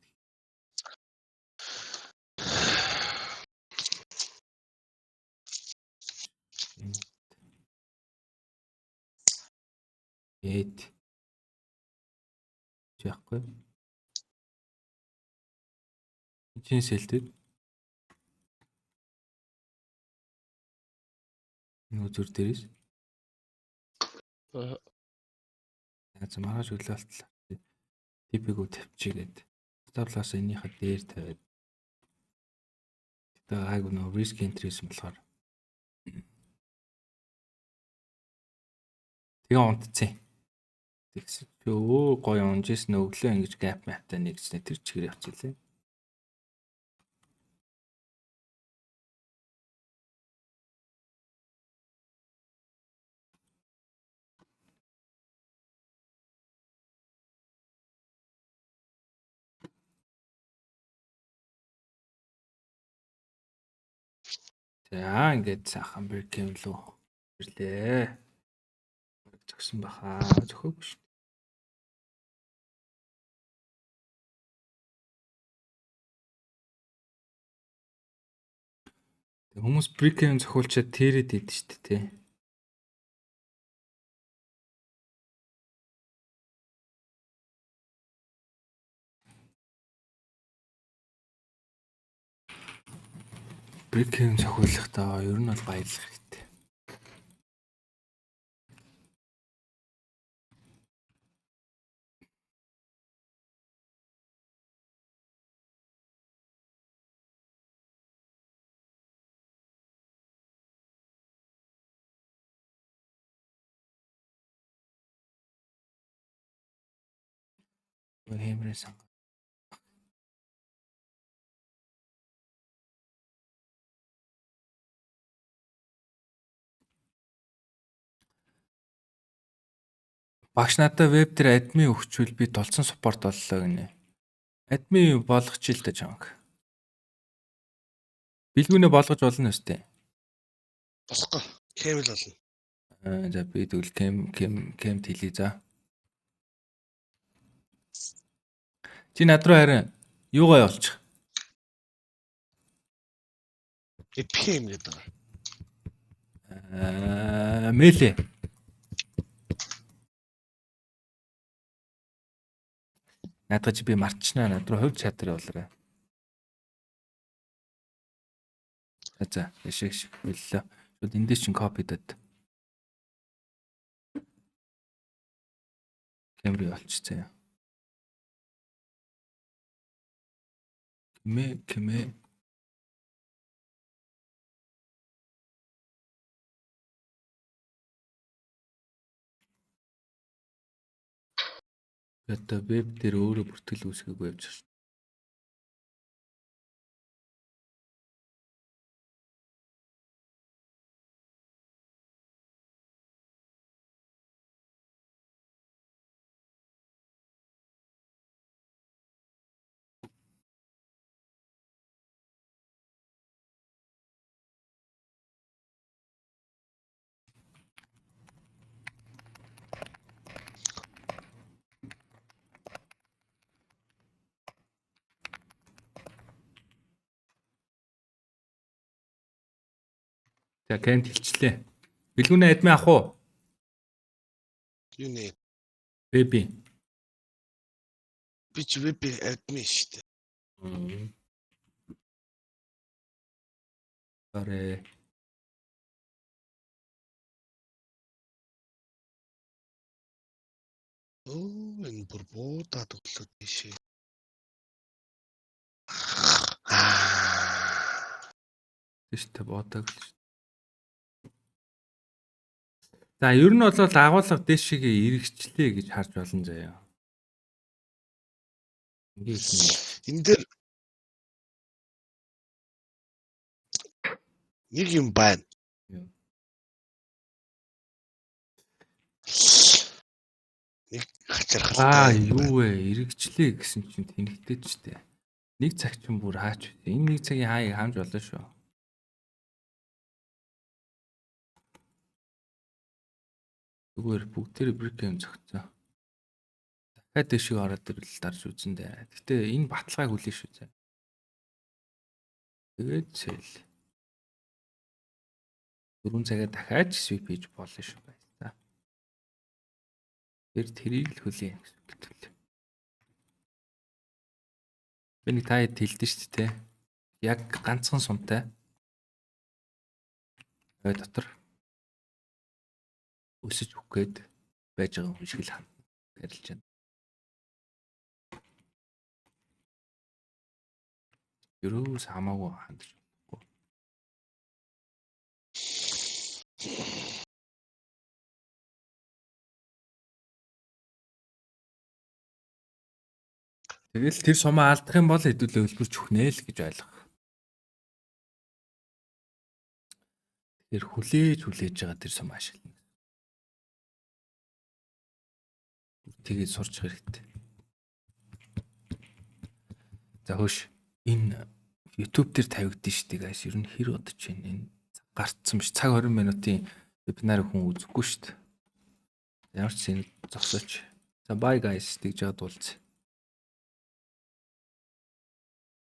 Эд. Яахгүй. Чин сэлтэд. Нүүзүр дээрээс. Яаж маргааш өглөөлтлаа. Типийг тавьчихгээд. Таблаас энийхээ дээр тавиад. Тэгээ айгу нөө risk entry-с болохоор. Тэгээ унтцیں۔ Тэгсэн чи өө гоё унжсэн өглөө ингэж gap map-тай нэгснэ тэр чигээр явчихлаа. За ингээд сайхан break-in лөө ирлээ. Зогсон баха. Зөхөөгүй шүү. Хүмүүс break-in зохиулчаад тэрэд идэв шүү дээ тий. Break-in зохиулахдаа ер нь бол баярлах хэрэгтэй. Хэмрээс багш надад веб дээр админ өгчүүл би толцсон суппорт боллоо гинэ. Админ болгоч л та чамаг. Билгүүнээ болгож болно өстэй. босхгүй. Кэмэл болно. За би тэгвэл кем хэлье за. Чи над руу харин юугаа явуулчих? PM гэдэг. Мэлээ. Наадах чи би мартчихнаа над руу хувь чатар явуулаарай. За эшиг боллоо. Шууд эндээс чин копи дад. Камер олчихсан. Кэмээ. Одоо веб дээр өөрөө бүртгэл үүсгэегүй явж байна. За Кент хэлчлээ. Бэлгүүнээ админ ах уу? Юу нэ? Бэби. Би ч веб админ шүү дээ. Sorry. Оо энэ бүр буудаад өглөө тийшээ. Тэштэй боодог л шүү. За ер нь бол агуулга дэшигээ эргэжлээ гэж харж болно заяа. Ингээд Энэ дээр нэг юм байна. Юу? Нэг хачирхалтай. юу вэ? Эргэжлээ гэсэн чинь тэнхтэй ч дээ. Нэг цаг чинь бүр хаач. Энэ нэг цагийн хааяг хаамж болно шүү. Зүгээр бүгдээр брикэм зөгцөө. Дахиад дэшиг ороод ирэл дарж үзэн дээ. Гэтэ энэ баталгааг хүлээн шүү зэ. Тэгээд цэл. 4 цагаар дахиад свип хийж болно шүү байна. Тэрийг л хүлээн гэсэн үг гэвэл. Би нэг таад хэлдэж шүү дээ. Яг ганцхан сунтай. Бай дотор өсөж өгөх гээд байж байгаа юм шиг л харилж байна. Юус хамаагүй хандж байна. Тэгэл тэр сумаа алдах юм бол хэдүүлээ хөлбөрч өгнэ л гэж ойлгох. Тэр хүлээж байгаа тэр сум ашиглана. Тэгээд сурч хэрэгтэй. За хөөш энэ YouTube дээр тавигдсан шүү дээ guys. Ер нь хэр удаж байна энэ гарцсан биш. Цаг 20 минутын вебинарыг хүн үзэхгүй шүү дээ. Ямар ч зин зогсооч. За bye guys тэгж яад уулз.